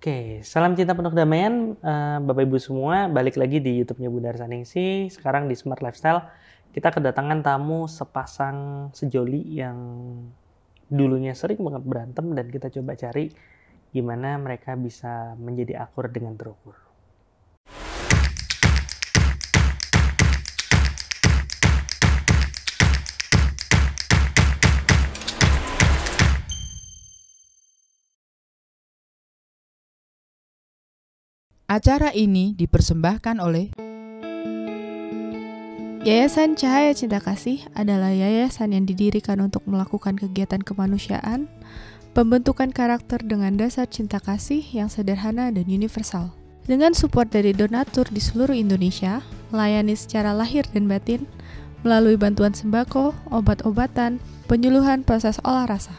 Oke, salam cinta penuh kedamaian, Bapak Ibu semua, balik lagi di YouTube-nya Bunda Saningsih. Sekarang di Smart Lifestyle, kita kedatangan tamu sepasang sejoli yang dulunya sering banget berantem dan kita coba cari gimana mereka bisa menjadi akur dengan terukur. Acara ini dipersembahkan oleh Yayasan Cahaya Cinta Kasih adalah yayasan yang didirikan untuk melakukan kegiatan kemanusiaan, pembentukan karakter dengan dasar cinta kasih yang sederhana dan universal. Dengan support dari donatur di seluruh Indonesia, melayani secara lahir dan batin, melalui bantuan sembako, obat-obatan, penyuluhan proses olah rasa.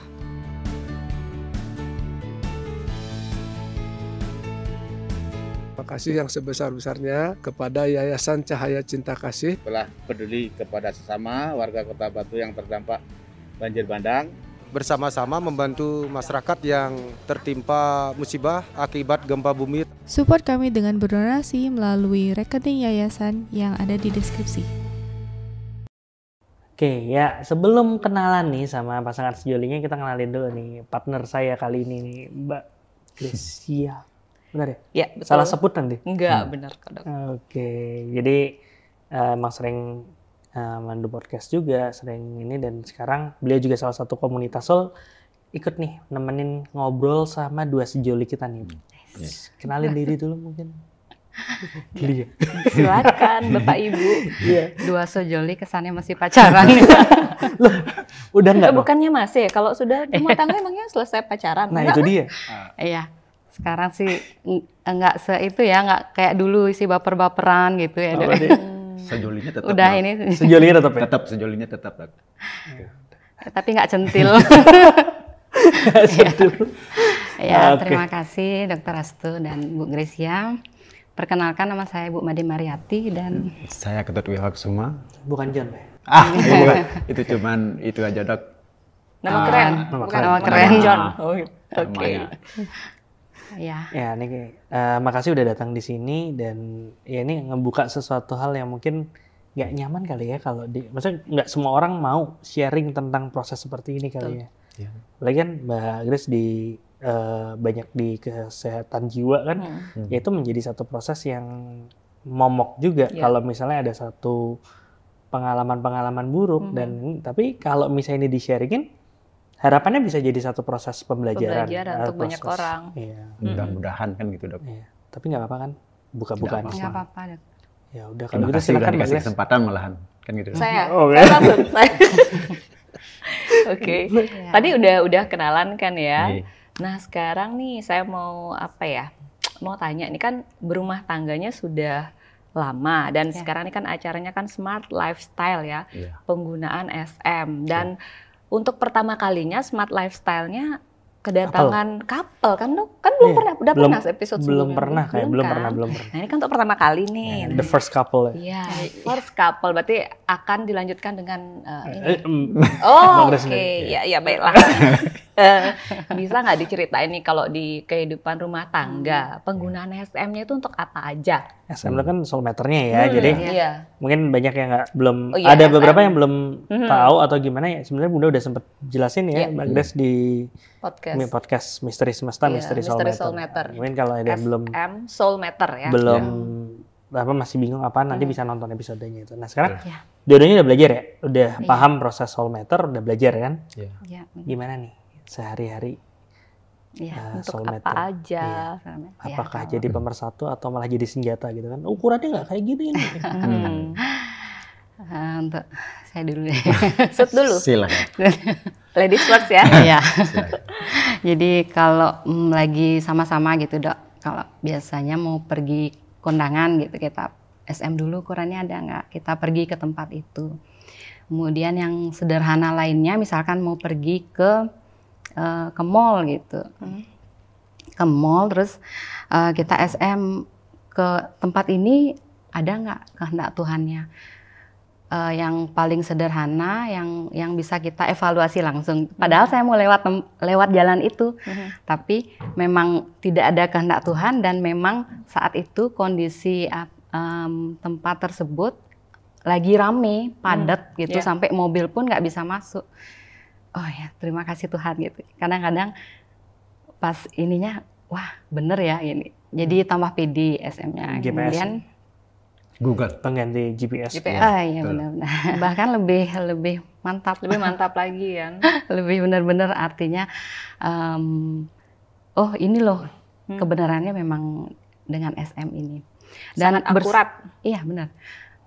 Terima kasih yang sebesar-besarnya kepada Yayasan Cahaya Cinta Kasih telah peduli kepada sesama warga Kota Batu yang terdampak banjir bandang. Bersama-sama membantu masyarakat yang tertimpa musibah akibat gempa bumi. Support kami dengan berdonasi melalui rekening yayasan yang ada di deskripsi. Oke, ya sebelum kenalan nih sama pasangan sejolinya, kita kenalin dulu nih partner saya kali ini nih, Mbak Gresia. Benar ya? Ya, betul. Salah sebut nanti? Enggak, benar kok, Dok. Oke, jadi emang sering mandu podcast juga, sering ini, dan sekarang beliau juga salah satu komunitas soul, ikut nih nemenin ngobrol sama dua sejoli kita nih. Yes. Kenalin diri dulu mungkin. Silakan Bapak Ibu. Iya. Dua sejoli kesannya masih pacaran. Loh, udah enggak? Bukannya masih ya? Kalau sudah rumah tangga emangnya selesai pacaran? Nah, enggak, itu dia. Iya. Sekarang sih enggak itu ya, enggak kayak dulu isi baper-baperan gitu ya. Sejolinya tetap. Udah Dok. ini. Sejolinya tetap ya? Tetap, sejolinya tetap. Dok. Tapi enggak centil. Ya, terima kasih Dr. Astu dan Bu Gresia. Perkenalkan, nama saya Bu Made Mariati dan Saya Ketut Wihaksuma. Bukan John ya? Bukan. Itu cuman itu aja, Dok. nama keren. Nama keren John. Oke. Ya. Ya, ini makasih udah datang di sini, dan ya ini ngebuka sesuatu hal yang mungkin nggak nyaman kali ya kalau maksudnya nggak semua orang mau sharing tentang proses seperti ini kali ya. Ya. Apalagi kan Mbak Grace banyak di kesehatan jiwa kan, ya itu menjadi satu proses yang momok juga kalau misalnya ada satu pengalaman-pengalaman buruk dan tapi kalau misalnya ini di-sharingin, harapannya bisa jadi satu proses pembelajaran untuk banyak orang. Iya. Mudah-mudahan kan gitu, Dok. Iya. Tapi nggak apa-apa kan? Buka-bukaan. Nggak apa-apa, Dok. Ya udah, kalau Terima gitu kasih udah silakan Mbak dikasih Grace. kesempatan malahan kan gitu. Saya Oke. langsung. Oke. Tadi udah kenalan kan ya. Iya. Nah, sekarang nih saya mau mau tanya, ini kan berumah tangganya sudah lama dan sekarang ini kan acaranya kan Smart Lifestyle ya. Penggunaan SM dan untuk pertama kalinya Smart Lifestyle-nya kedatangan couple kan, Dok? Kan belum pernah, udah pernah episode belum sebelumnya? pernah. Nah, ini kan untuk pertama kali nih. The first couple ya. Iya, first couple berarti akan dilanjutkan dengan ini. Mbak Grace Oke, ya baiklah. Bisa nggak diceritain nih kalau di kehidupan rumah tangga penggunaan SM-nya itu untuk apa aja? SM itu kan soulmeternya ya, jadi Iya. mungkin banyak yang belum iya, ada SM. beberapa yang belum tahu atau gimana ya. Sebenarnya Bunda udah sempet jelasin ya, Mbak Grace di podcast Misteri Semesta, Misteri Soulmeter. Mungkin kalau ada yang belum SM Soulmeter ya. belum masih bingung apaan, nanti bisa nonton episodenya itu. Nah sekarang dua-duanya udah belajar ya, udah paham proses Soulmeter, udah belajar kan? Iya. Gimana nih sehari-hari? Iya, untuk soulmate apa aja? Apakah jadi pemersatu atau malah jadi senjata gitu kan? Ukurannya nggak kayak gini nih. Untuk saya dulu deh. Shoot dulu. Silakan. Ladies first ya. Iya. Jadi kalau lagi sama-sama gitu, Dok. Kalau biasanya mau pergi kondangan gitu, kita SM dulu ukurannya ada nggak? Kita pergi ke tempat itu. Kemudian yang sederhana lainnya, misalkan mau pergi ke mall gitu, ke mall terus kita SM ke tempat ini ada nggak kehendak Tuhannya? yang paling sederhana yang bisa kita evaluasi langsung. Padahal saya mau lewat jalan itu, tapi memang tidak ada kehendak Tuhan dan memang saat itu kondisi tempat tersebut lagi rame, padat gitu, sampai mobil pun nggak bisa masuk. Oh ya, terima kasih Tuhan gitu. Kadang-kadang pas ininya, wah bener ya ini. Jadi tambah PD SM-nya. Kemudian Google pengganti GPS. Iya benar-benar. Bahkan lebih mantap, Lebih mantap lagi kan. lebih benar-benar artinya, oh ini loh kebenarannya memang dengan SM ini. Dan sangat akurat. Iya benar.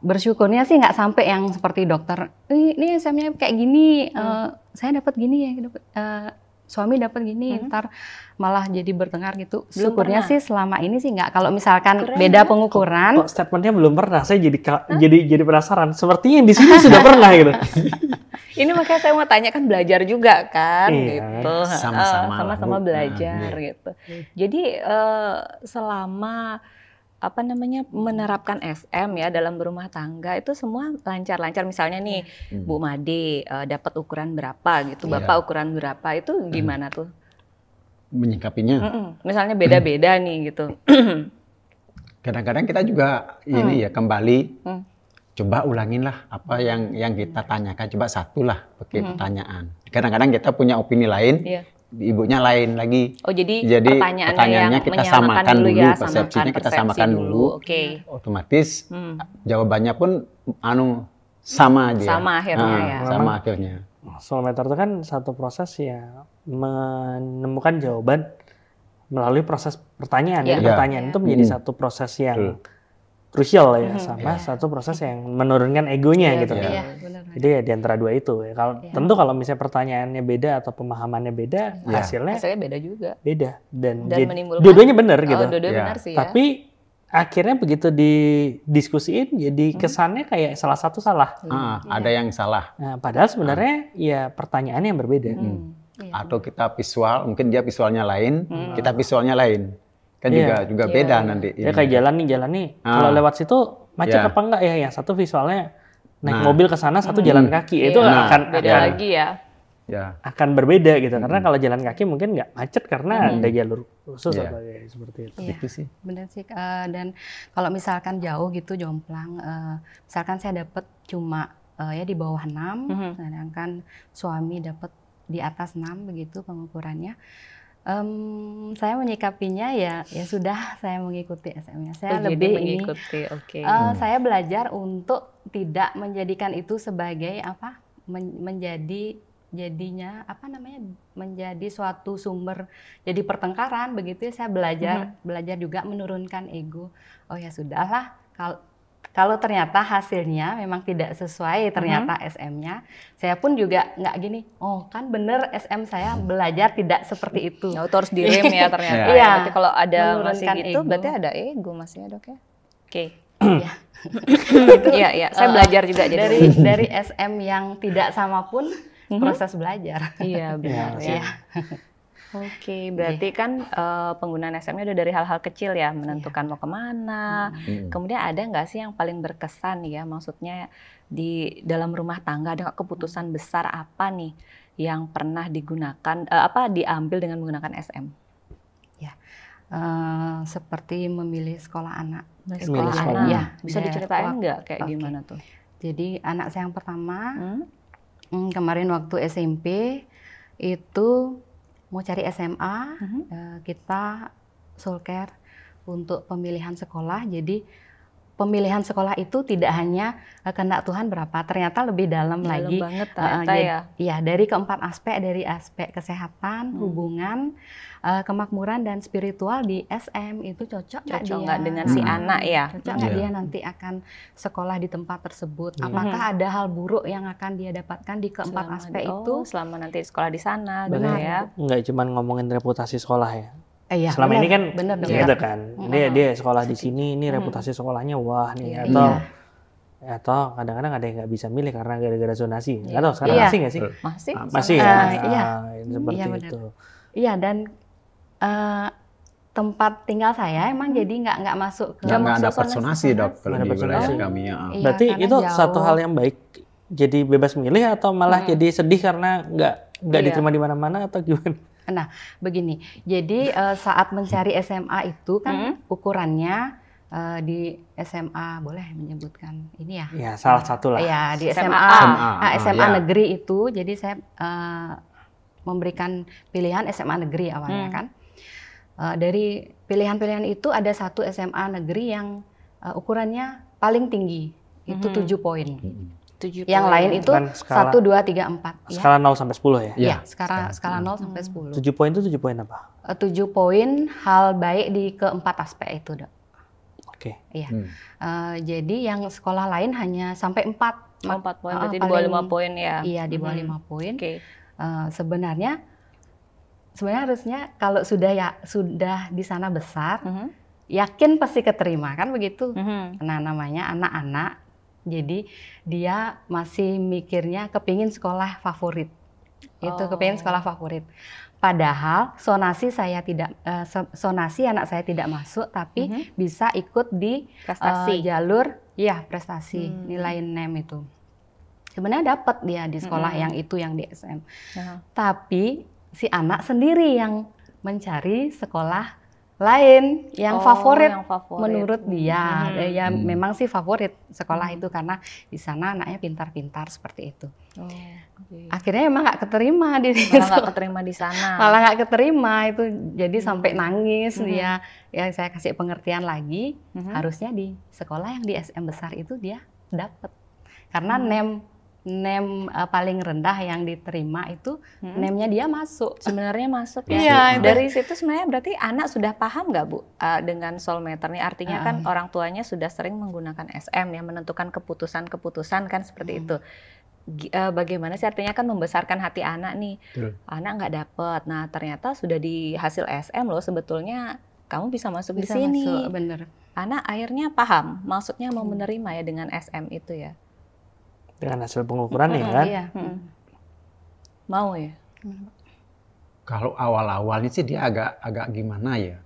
Bersyukurnya sih nggak sampai yang seperti dokter, ini SM-nya kayak gini, saya dapat gini ya, suami dapat gini, ntar malah jadi bertengkar gitu. Syukurnya sih selama ini sih nggak. Kalau misalkan beda pengukuran. Kok statementnya belum pernah, saya jadi penasaran. Sepertinya di sini sudah pernah gitu. Ini makanya saya mau tanya, kan belajar juga kan, gitu. Sama-sama belajar gitu. Jadi selama menerapkan SM ya dalam berumah tangga itu semua lancar-lancar. Misalnya nih Bu Made dapat ukuran berapa gitu, Bapak ukuran berapa, itu gimana tuh menyikapinya? Misalnya beda-beda nih gitu. Kadang-kadang kita juga ini ya kembali coba ulangin lah apa yang kita tanyakan, coba satu lah pakai pertanyaan. Kadang-kadang kita punya opini lain. Ibunya lain lagi. Oh, jadi pertanyaannya kita samakan dulu, persepsinya kita samakan dulu. Otomatis jawabannya pun sama aja. Sama akhirnya ya. Sama akhirnya. Soulmeter itu kan satu proses ya, menemukan jawaban melalui proses pertanyaan. Jadi pertanyaan itu menjadi satu proses yang krusial ya, sama satu proses yang menurunkan egonya gitu. Jadi ya di antara dua itu ya. Tentu kalau misalnya pertanyaannya beda atau pemahamannya beda, hasilnya beda juga. Beda dan menimbulkan dua-duanya benar gitu. Dua-duanya benar sih ya. Tapi akhirnya begitu didiskusiin jadi kesannya kayak salah satu salah. Ada yang salah. Nah, padahal sebenarnya ya pertanyaannya yang berbeda. Atau kita visual, mungkin dia visualnya lain, kita visualnya lain. Kan juga beda nanti. Ya kayak jalan nih. Kalau lewat situ macet apa enggak ya? Yang satu visualnya naik mobil ke sana, satu jalan kaki. Itu akan beda lagi ya. Akan berbeda gitu. Karena kalau jalan kaki mungkin nggak macet karena ada jalur khusus atau seperti itu. Itu sih. Benar sih. Dan kalau misalkan jauh gitu jomplang, misalkan saya dapat cuma ya di bawah 6, sedangkan suami dapat di atas 6 begitu pengukurannya. Saya menyikapinya ya sudah, saya mengikuti SM-nya. Saya lebih mengikuti. Saya belajar untuk tidak menjadikan itu sebagai menjadi suatu sumber jadi pertengkaran begitu. Saya belajar juga menurunkan ego. Oh ya sudahlah, kalau ternyata hasilnya memang tidak sesuai ternyata SM-nya, saya pun juga nggak gini, oh kan bener SM saya belajar tidak seperti itu. Itu harus direm ya ternyata. Berarti kalau ada masih gitu, berarti ada ego masih ya dok ya? Oke. Iya, saya belajar juga jadi dari SM yang tidak sama pun proses belajar. Iya benar ya. Oke, berarti kan penggunaan SM-nya udah dari hal-hal kecil ya, menentukan mau kemana. Kemudian ada nggak sih yang paling berkesan ya, maksudnya di dalam rumah tangga ada keputusan besar apa nih yang pernah digunakan, diambil dengan menggunakan SM? Ya, seperti memilih sekolah anak. Sekolah anak. Ya, bisa diceritain nggak kayak gimana tuh? Jadi anak saya yang pertama kemarin waktu SMP itu mau cari SMA, kita soulcare untuk pemilihan sekolah. Jadi pemilihan sekolah itu tidak hanya kehendak Tuhan berapa, ternyata lebih dalam lagi. Banget ternyata ya. Iya, dari keempat aspek, dari aspek kesehatan, hubungan, kemakmuran dan spiritual di SM itu cocok nggak dengan si anak ya? Cocok nggak dia nanti akan sekolah di tempat tersebut? Apakah ada hal buruk yang akan dia dapatkan di keempat aspek itu? Selama nanti sekolah di sana, benar ya? Nggak cuma ngomongin reputasi sekolah ya. Iya, selama ini kan gitu kan, dia sekolah di sini, ini reputasi sekolahnya wah nih, atau kadang-kadang ada yang nggak bisa milih karena gara-gara zonasi. Nggak tahu sekarang masih nggak sih? Masih ya. Seperti itu. Iya, dan tempat tinggal saya emang jadi nggak masuk ke nggak dapat sonasi dok kalau di wilayah kami ya. Iya, Berarti karena itu jauh. satu hal yang baik. Jadi bebas milih atau malah jadi sedih karena nggak diterima di mana-mana atau gimana? Nah, begini. Jadi saat mencari SMA itu kan ukurannya di SMA boleh menyebutkan ini ya? Ya, salah satu lah. Ya, di SMA. SMA ya. negeri itu. Jadi saya memberikan pilihan SMA negeri awalnya kan. Dari pilihan-pilihan itu ada satu SMA negeri yang ukurannya paling tinggi, itu 7 poin. 7 Yang poin. lain itu Kan skala- 1, 2, 3, 4. Skala 0 sampai 10 ya? Iya, skala 0 sampai 10. 7 poin itu 7 poin apa? 7 poin hal baik di keempat aspek itu, Dok. Oke. Iya. Jadi yang sekolah lain hanya sampai 4. 4 poin, berarti di bawah 5 poin ya? Iya, di bawah 5 poin. Oke. Sebenarnya harusnya kalau sudah di sana besar, yakin pasti keterima kan begitu. Nah, namanya anak-anak. Jadi dia masih mikirnya kepingin sekolah favorit. Itu kepingin sekolah favorit. Padahal sonasi anak saya tidak masuk, tapi bisa ikut di Prestasi. jalur prestasi nilai NEM itu. Sebenarnya dapat dia di sekolah yang di SM. Tapi si anak sendiri yang mencari sekolah lain yang favorit menurut dia. Ya memang sih favorit sekolah itu karena di sana anaknya pintar-pintar seperti itu. Akhirnya emang nggak keterima di Malah nggak keterima di sana. Malah nggak keterima itu, jadi sampai nangis dia. Ya saya kasih pengertian lagi, harusnya di sekolah yang di SM besar itu dia dapat. Karena NEM paling rendah yang diterima itu NEM-nya dia masuk. Sebenarnya masuk ya. Iya, Dari situ sebenarnya berarti anak sudah paham nggak Bu dengan soulmeter nih? Artinya kan orang tuanya sudah sering menggunakan SM ya, menentukan keputusan-keputusan kan seperti itu. Bagaimana sih artinya kan membesarkan hati anak nih. Anak nggak dapet. Nah ternyata sudah di hasil SM loh sebetulnya kamu bisa masuk di sini. Masuk, bener. Anak akhirnya paham, maksudnya mau menerima ya dengan SM itu ya. Dengan hasil pengukuran ya kan? Iya. Mau ya? Kalau awal-awalnya sih dia agak gimana ya.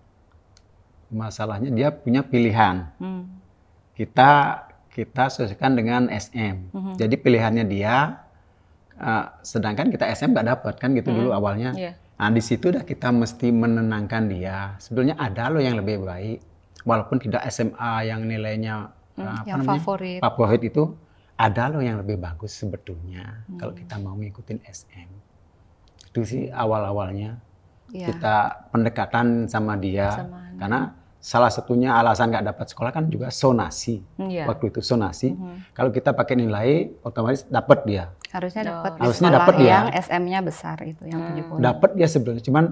Masalahnya dia punya pilihan. Kita sesuaikan dengan SM. Jadi pilihannya dia, sedangkan kita SM nggak dapat kan gitu dulu awalnya. Nah di situ udah kita mesti menenangkan dia. Sebetulnya ada loh yang lebih baik, walaupun tidak SMA yang nilainya yang favorit. Favorit itu ada loh yang lebih bagus sebetulnya kalau kita mau ngikutin SM. Itu sih awal-awalnya kita pendekatan sama dia, karena salah satunya alasan nggak dapat sekolah kan juga sonasi. Waktu itu sonasi. Kalau kita pakai nilai, otomatis dapat dia. Harusnya dapat. Harusnya dapat dia. Yang SM-nya besar itu, yang 7 poin. Dapat dia sebenarnya, cuman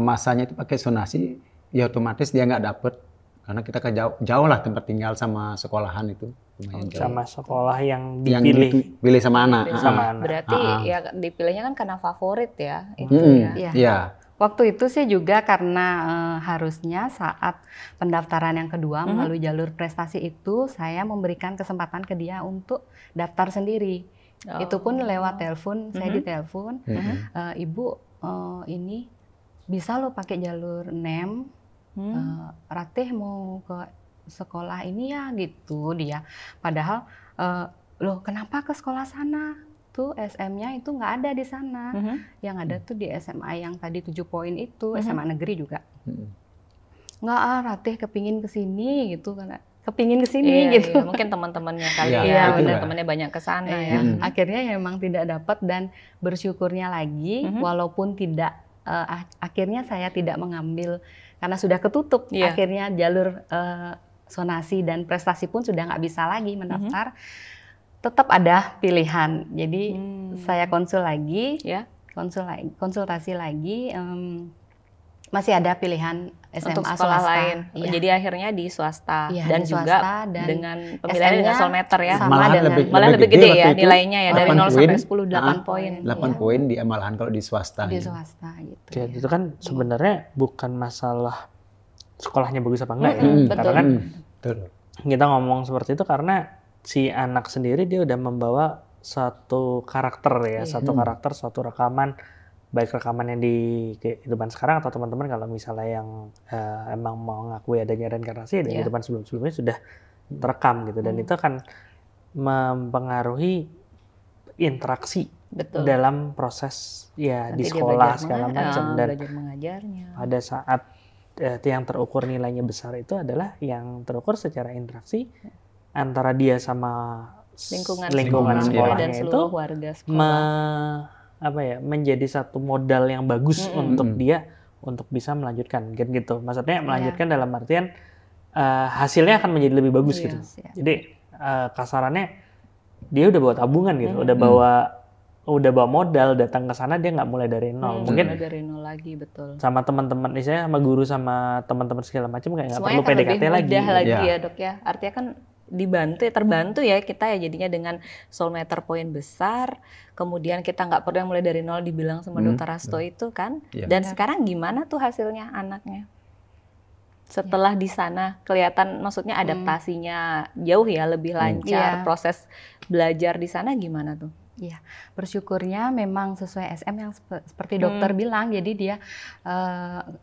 masanya itu pakai sonasi, ya otomatis dia nggak dapat. Karena kita jauh lah tempat tinggal sama sekolahan itu. Lumayan jauh. Sama sekolah yang dipilih. Pilih sama anak. Berarti ya dipilihnya kan karena favorit ya. Itu Iya. Waktu itu sih juga karena harusnya saat pendaftaran yang kedua melalui jalur prestasi itu saya memberikan kesempatan ke dia untuk daftar sendiri. Itu pun lewat telepon, saya ditelepon, Ibu ini bisa lo pakai jalur NEM, Ratih mau ke sekolah ini ya gitu dia. Padahal loh kenapa ke sekolah sana? Tuh SM-nya itu nggak ada di sana. Yang ada tuh di SMA yang tadi 7 poin itu, SMA negeri juga. Nggak Ratih kepingin kesini gitu kan. Kepingin kesini gitu. Iya, mungkin teman-temannya kali teman-temannya banyak ke sana ya. Akhirnya ya memang tidak dapat dan bersyukurnya lagi walaupun tidak akhirnya saya tidak mengambil karena sudah ketutup. Akhirnya jalur sonasi dan prestasi pun sudah nggak bisa lagi mendaftar. Tetap ada pilihan. Jadi saya konsul lagi, konsultasi lagi, masih ada pilihan SMA untuk sekolah swasta. lain. Jadi akhirnya di swasta dan di juga swasta, dan dengan pemilihan dengan soulmeter ya. Malah lebih gede ya nilainya ya, dari 0 sampai 10 8 poin. 8 poin di malahan kalau di swasta. Di swasta gitu. Ya, itu kan sebenarnya bukan masalah sekolahnya bagus apa enggak ya. Karena kan kita ngomong seperti itu karena si anak sendiri dia udah membawa satu karakter ya, satu karakter, suatu rekaman baik rekamannya di kehidupan sekarang atau teman-teman kalau misalnya yang emang mau ngakui adanya reinkarnasi, dan kehidupan sebelum-sebelumnya sudah terekam gitu, dan itu akan mempengaruhi interaksi dalam proses ya nanti di sekolah segala macam, dan belajar mengajarnya. Pada saat yang terukur nilainya besar itu adalah yang terukur secara interaksi antara dia sama lingkungan sekolahnya, dan seluruh warga sekolah. Menjadi satu modal yang bagus untuk dia untuk bisa melanjutkan gitu. Maksudnya melanjutkan dalam artian hasilnya akan menjadi lebih bagus gitu. Jadi kasarannya dia udah bawa tabungan gitu, udah bawa modal, datang ke sana dia nggak mulai dari nol. Mungkin dari nol lagi, betul. Sama teman-teman, misalnya sama guru, sama teman-teman segala macam kayak nggak perlu PDKT lagi. Semuanya lagi ya dok ya. Artinya kan terbantu ya kita ya jadinya dengan soul meter poin besar, kemudian kita nggak perlu yang mulai dari nol dibilang sama Dr. Rasto itu kan. Dan sekarang gimana tuh hasilnya anaknya? Setelah di sana kelihatan, maksudnya adaptasinya jauh ya, lebih lancar, proses belajar di sana gimana tuh? Iya, bersyukurnya memang sesuai SM yang seperti dokter bilang, jadi dia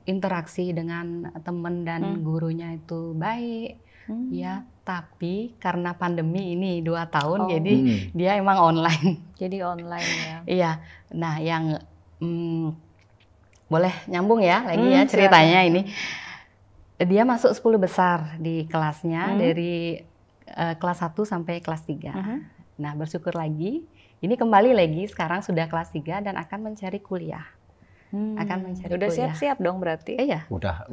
interaksi dengan teman dan gurunya itu baik. Ya, tapi karena pandemi ini 2 tahun, jadi dia emang online. Jadi online ya. Iya. Nah, yang boleh nyambung ya lagi ya ceritanya ini. Dia masuk 10 besar di kelasnya dari kelas 1 sampai kelas 3. Nah, bersyukur lagi, ini kembali lagi sekarang sudah kelas 3 dan akan mencari kuliah. Udah siap-siap dong berarti? Iya. Sudah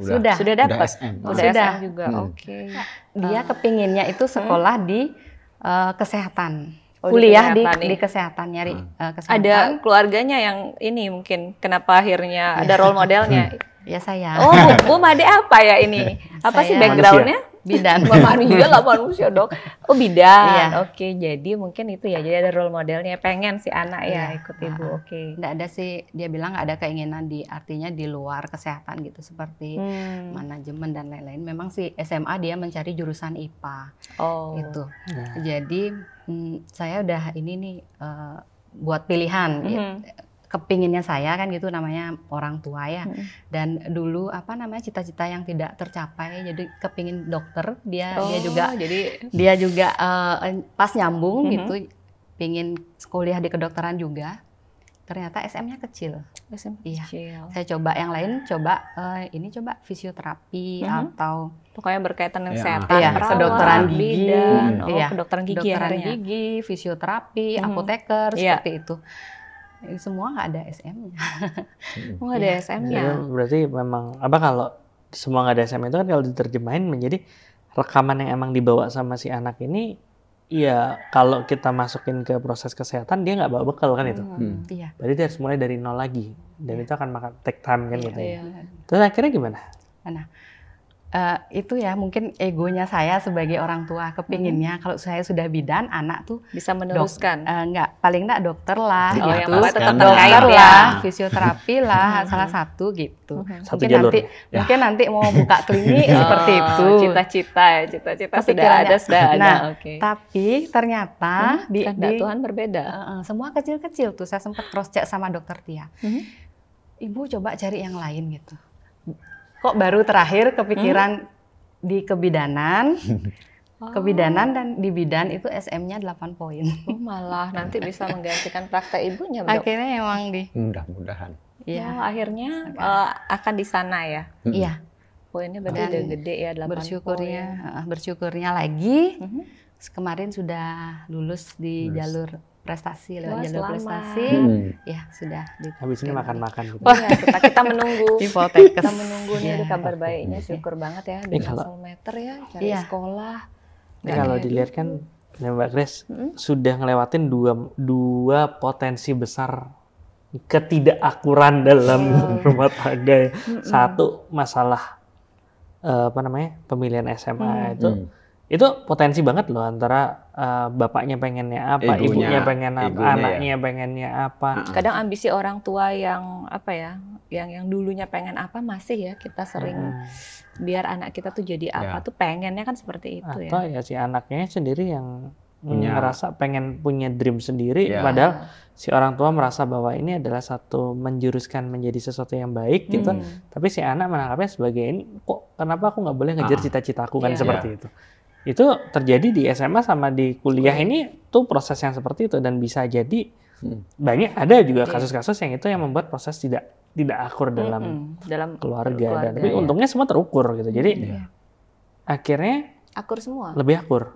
dapat. Sudah SM juga. Oke. Dia kepinginnya itu sekolah di kesehatan. Kuliah di kesehatan, nyari kesehatan. Ada keluarganya yang ini mungkin kenapa akhirnya ada role modelnya? Ya saya. Oh, Bu Made apa ya ini? Apa sih background-nya? Bidan. Mama juga nggak manusia dok. Oh bidan. Oke, jadi mungkin itu ya. Jadi ada role modelnya. Pengen si anak ya ikut ibu. Oke. Nggak ada sih. Dia bilang nggak ada keinginan artinya di luar kesehatan gitu seperti manajemen dan lain-lain. Memang sih SMA dia mencari jurusan IPA. Oh. Gitu. Jadi saya udah ini nih buat pilihan. Gitu. Kepinginnya saya kan gitu, namanya orang tua ya, dan dulu cita-cita yang tidak tercapai, jadi kepingin dokter, dia juga pas nyambung gitu, pingin kuliah di kedokteran juga, ternyata SM-nya kecil. Kecil. Saya coba yang lain, coba fisioterapi atau pokoknya berkaitan dengan kesehatan, kedokteran gigi, kedokteran gigi, fisioterapi, apoteker, seperti itu. Semua nggak ada SM-nya. Nggak ada SM-nya. Berarti memang kalau semua nggak ada SM itu kan kalau diterjemahin menjadi rekaman yang emang dibawa sama si anak ini, ya kalau kita masukin ke proses kesehatan dia nggak bawa bekal kan itu. Berarti dia harus mulai dari nol lagi, dan itu akan makan take time kan gitu. Terus akhirnya gimana? Nah, itu ya mungkin egonya saya sebagai orang tua kepinginnya kalau saya sudah bidan, anak tuh bisa meneruskan. Paling enggak dokter lah, yang dokter lah, fisioterapi lah, salah satu gitu. Mungkin nanti mau buka klinik seperti itu. Cita-cita sudah ada. Nah, tapi ternyata di Tuhan berbeda. Semua kecil-kecil tuh saya sempat cross check sama dokter Tia. Ibu coba cari yang lain gitu. Kok baru terakhir kepikiran di kebidanan, kebidanan dan di bidan itu SM-nya 8 poin. Malah nanti bisa menggantikan praktek ibunya. Akhirnya emang mudah-mudahan. Ya, akhirnya akan di sana ya. Iya. Poinnya berarti udah gede ya, 8 poin. Bersyukurnya lagi kemarin sudah lulus di jalur prestasi, lewat jalur prestasi. Ya, sudah. Habis ini makan-makan gitu. Kita menunggu. Kita menunggu nih kabar baiknya. Syukur banget ya dengan soul meter ya, cari sekolah. Kalau dilihat kan Mbak Grace sudah ngelewatin dua potensi besar ketidakakuran dalam rumah tangga. Satu masalah pemilihan SMA itu potensi banget loh, antara bapaknya pengennya apa, ibunya pengen apa, anaknya pengennya apa. Kadang ambisi orang tua yang yang dulunya pengen apa masih ya kita sering biar anak kita tuh jadi apa tuh pengennya kan seperti itu. Atau ya si anaknya sendiri yang ngerasa pengen punya dream sendiri, Iya. padahal si orang tua merasa bahwa ini adalah satu menjuruskan menjadi sesuatu yang baik gitu, tapi si anak menangkapnya sebagai ini kok kenapa aku nggak boleh ngejar cita-citaku kan, seperti itu. Itu terjadi di SMA sama di kuliah ini tuh proses yang seperti itu, dan bisa jadi banyak ada juga kasus-kasus yang itu yang membuat proses tidak akur dalam keluarga. Dan tapi untungnya semua terukur gitu, jadi akhirnya akur semua, lebih akur.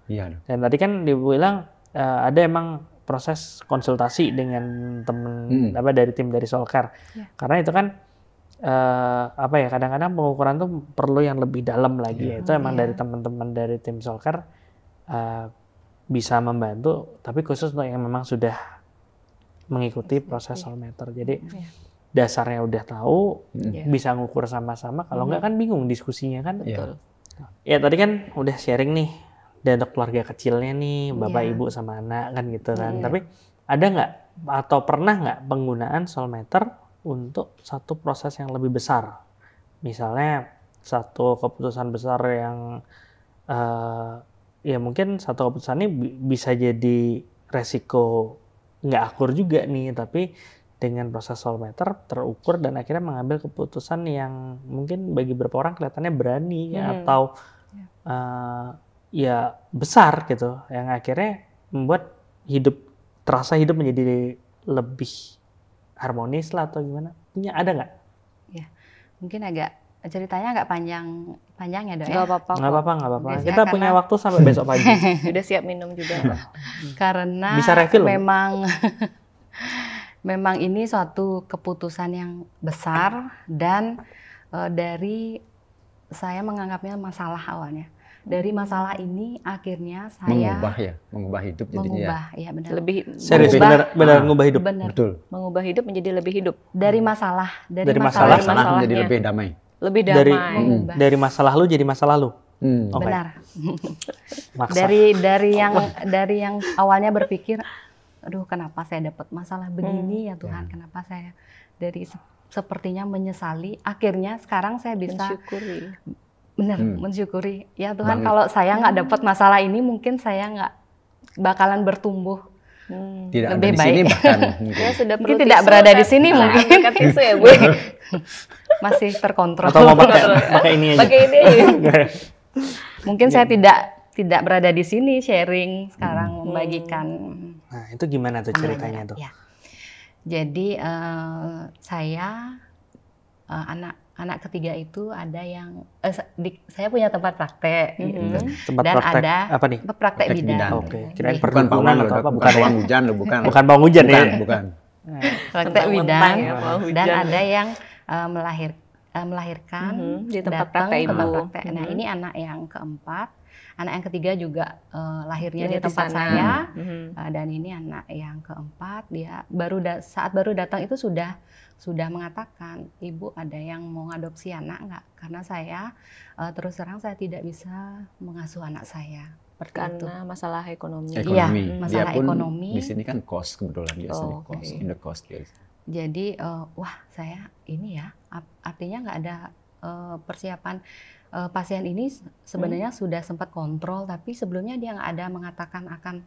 Iya. Dan tadi kan dibilang ada emang proses konsultasi dengan temen dari tim dari Solkar, karena itu kan kadang-kadang pengukuran tuh perlu yang lebih dalam lagi, itu emang dari teman-teman dari tim Solkar bisa membantu, tapi khusus untuk yang memang sudah mengikuti proses Solmeter. Jadi dasarnya udah tahu, bisa ngukur sama-sama. Kalau enggak kan bingung diskusinya kan. Betul. Ya tadi kan udah sharing nih, dan untuk keluarga kecilnya nih, bapak ibu sama anak kan gitu kan. Tapi ada nggak atau pernah nggak penggunaan Solmeter untuk satu proses yang lebih besar? Misalnya satu keputusan besar yang ya mungkin satu keputusan ini bisa jadi resiko nggak akur juga nih, tapi dengan proses Solmeter terukur dan akhirnya mengambil keputusan yang mungkin bagi beberapa orang kelihatannya berani atau ya besar gitu, yang akhirnya membuat terasa hidup menjadi lebih harmonis lah atau gimana? Punya ada nggak? Ya, mungkin ceritanya agak panjang ya Dok ya. Nggak apa-apa. Kita punya waktu sampai besok pagi. Udah siap minum juga. Karena bisa refill memang ini suatu keputusan yang besar, dan dari saya menganggapnya masalah awalnya. Dari masalah ini akhirnya saya mengubah hidup jadinya. Benar. Lebih serius, benar ngubah hidup. Betul. Mengubah hidup menjadi lebih hidup. Dari masalah menjadi lebih damai. Lebih damai. Dari masalah lu jadi masalah lu. Benar. dari yang awalnya berpikir, aduh kenapa saya dapat masalah begini ya Tuhan, kenapa saya dari sepertinya menyesali, akhirnya sekarang saya bisa mensyukuri ya Tuhan, kalau saya nggak dapat masalah ini mungkin saya nggak bakalan bertumbuh lebih baik. Mungkin tidak berada di sini mungkin. Tisu ya Bu. Masih terkontrol. Atau mau pakai ini aja. Mungkin saya tidak berada di sini sharing sekarang membagikan. Nah, itu gimana tuh ceritanya tuh? Ya. Jadi saya anak ketiga itu ada yang saya punya tempat praktek gitu. Tempat dan praktek ada apa nih? Praktek bidan. Oke. Kirain bukan perkebunan atau apa? Bukan pawang hujan loh, bukan. Bukan pawang hujan ya? Bukan. Praktek bidan dan ada yang melahirkan di tempat datang praktek ke tempat ibu. praktek. Nah, ini anak yang keempat. Anak yang ketiga juga lahirnya di Di tempat sana. saya, dan ini anak yang keempat. Dia saat baru datang itu sudah mengatakan, Ibu ada yang mau ngadopsi anak nggak? Karena saya terus terang saya tidak bisa mengasuh anak saya. Karena masalah ekonomi. Iya, masalah Dia pun ekonomi. Di sini kan cost kebetulan dia sini cost, in the cost dia. Jadi wah saya ini ya artinya nggak ada persiapan. Pasien ini sebenarnya sudah sempat kontrol, tapi sebelumnya dia nggak ada mengatakan akan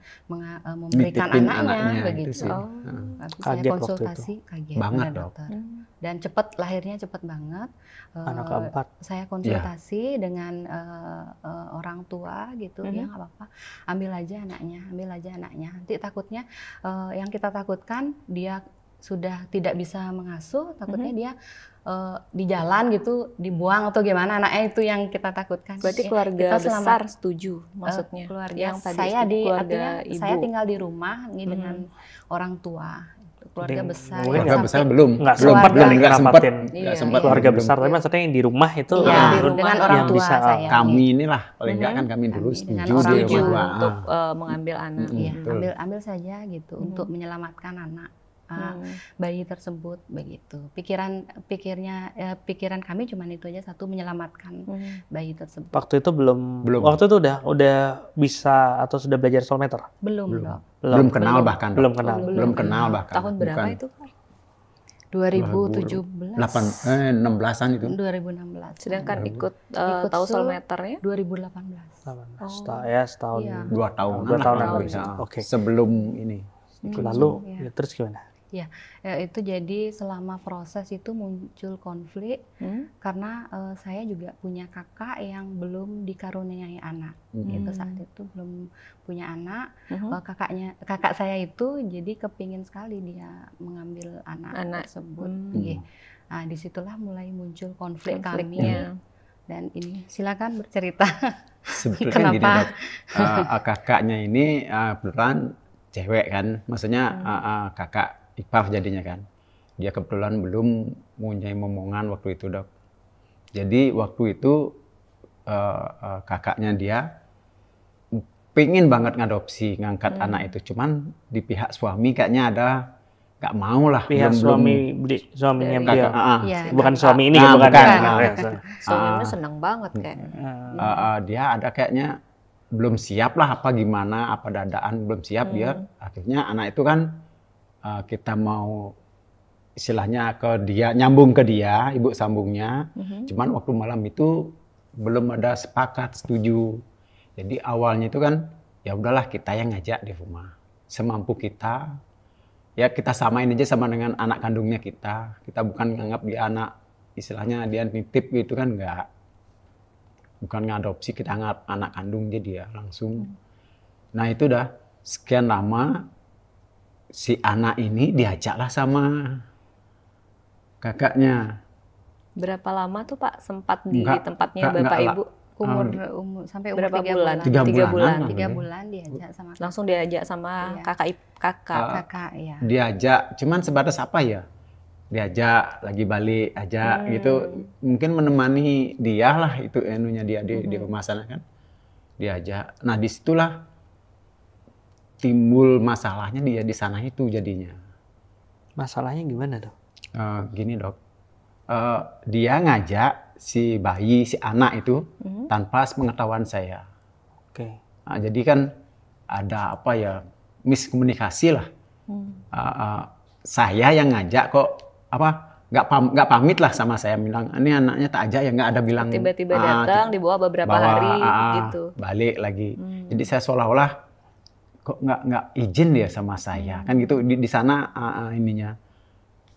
memberikan anaknya begitu. Tapi saya konsultasi kaget banget dokter. Dan lahirnya cepat banget. Anak keempat. Saya konsultasi dengan orang tua gitu, ya nggak apa-apa, ambil aja anaknya. Nanti takutnya yang kita takutkan dia sudah tidak bisa mengasuh, takutnya dia di jalan gitu dibuang atau gimana, anaknya itu yang kita takutkan. Berarti keluarga besar setuju maksudnya? Keluarga yang tadi saya keluarga ibu. Saya tinggal di rumah nih dengan orang tua. Keluarga besar. Keluarga besar belum sempat keluarga belum. besar, tapi maksudnya yang di rumah itu dengan orang tua saya. Kami inilah paling enggak kan kami dulu setuju untuk mengambil anak. Iya, ambil saja gitu untuk menyelamatkan anak. Bayi tersebut begitu. Pikiran kami cuma itu aja, satu, menyelamatkan bayi tersebut. Waktu itu belum. Waktu itu udah bisa atau sudah belajar Solmeter? Belum kenal bahkan. Belum kenal. Tahun berapa itu? 2017. 16-an itu. 2016. Sedangkan ikut tahu solmeternya 2018. Setahun. Iya. 2 tahun. 2 tahun. Oke. Sebelum ini. Lalu terus gimana? Ya, itu jadi selama proses itu muncul konflik karena saya juga punya kakak yang belum dikaruniai anak. Itu saat itu belum punya anak. Kakak saya itu jadi kepingin sekali dia mengambil anak tersebut. Nah, disitulah mulai muncul konflik kami. Dan ini silakan bercerita. Sebetulnya gini, Dok. Kakaknya ini beneran cewek kan, maksudnya kakak Ipaf jadinya kan. Dia kebetulan belum punya momongan waktu itu, Dok. Jadi waktu itu kakaknya dia pengen banget ngadopsi, ngangkat anak itu. Cuman di pihak suami kayaknya ada nggak mau lah. Pihak suaminya dia. Bukan kakak. suami ini, bukan. suaminya senang banget kayak. Dia ada kayaknya belum siap lah apa gimana, apa dadaan belum siap dia. Akhirnya anak itu kan kita mau istilahnya ke dia, nyambung ke dia, ibu sambungnya. Cuman waktu malam itu belum ada sepakat, setuju. Jadi awalnya itu kan ya udahlah kita yang ngajak di rumah. Semampu kita. Ya kita samain aja sama dengan anak kandungnya kita. Kita bukan nganggap dia anak, istilahnya dia nitip gitu kan, enggak. Bukan ngadopsi, kita anggap anak kandungnya dia langsung. Nah itu udah sekian lama si anak ini diajaklah sama kakaknya. Berapa lama tuh Pak sempat di tempatnya Bapak Ibu? Umur sampai umur berapa 3 bulan? 3 bulan. 3 bulan diajak sama langsung diajak sama kakak ya. Diajak, cuman sebatas apa ya? Diajak lagi balik aja gitu. Mungkin menemani dia lah itu enunya dia di rumah sana kan. Diajak. Nah, disitulah timbul masalahnya dia di sana itu jadinya. Masalahnya gimana, Dok? Gini, Dok. Dia ngajak si bayi, si anak itu tanpa sepengetahuan saya. Oke. Nah, jadi kan ada apa ya, miskomunikasi lah. Saya yang ngajak kok nggak pamit lah sama saya, bilang ini anaknya tak ajak ya, nggak ada bilang. Tiba-tiba datang dibawa beberapa hari gitu. Balik lagi. Jadi saya seolah-olah kok nggak izin dia sama saya kan gitu di sana ininya.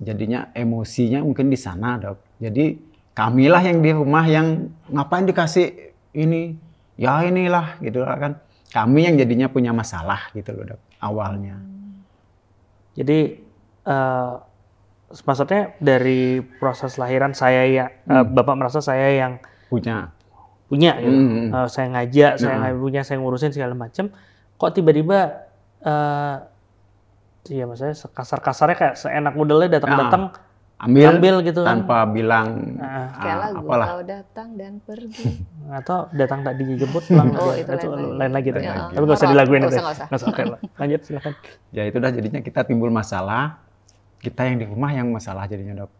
Jadinya emosinya mungkin di sana, Dok. Jadi kamilah yang di rumah yang ngapain dikasih ini, ya inilah gitu kan. Kami yang jadinya punya masalah gitu loh, Dok, awalnya. Jadi maksudnya dari proses lahiran saya ya, Bapak merasa saya yang punya gitu. Saya ngajak, saya nggak punya, saya ngurusin segala macam. Kok tiba-tiba ya maksudnya kasar-kasarnya kayak seenak modelnya datang-datang ambil gitu tanpa bilang kayak lagu kau datang dan pergi atau datang tak dijemput pulang. Itu lain lagi tuh. Tapi nggak usah dilaguin itu. Nggak usah. Oke, lanjut silakan. Ya itu dah jadinya kita timbul masalah. Kita yang di rumah yang masalah jadinya, Dok.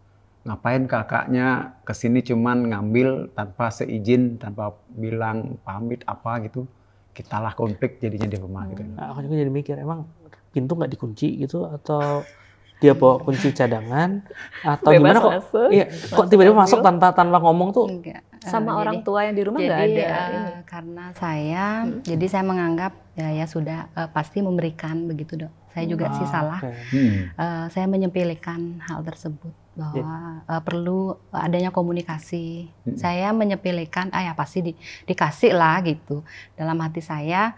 Ngapain kakaknya kesini cuman ngambil tanpa seizin, tanpa bilang pamit apa gitu. Kitalah konflik jadinya di rumah gitu. Nah, aku juga jadi mikir, emang pintu nggak dikunci gitu atau dia bawa kunci cadangan atau bebas gimana kok? Iya, kok tiba-tiba masuk tanpa ngomong tuh? Enggak. Sama orang tua yang di rumah nggak ada. Karena saya, jadi saya menganggap ya sudah pasti memberikan begitu, Dok. Saya juga sih salah. Saya menyepelekan hal tersebut bahwa perlu adanya komunikasi. Saya menyepelekan, ya pasti dikasih lah gitu. Dalam hati saya,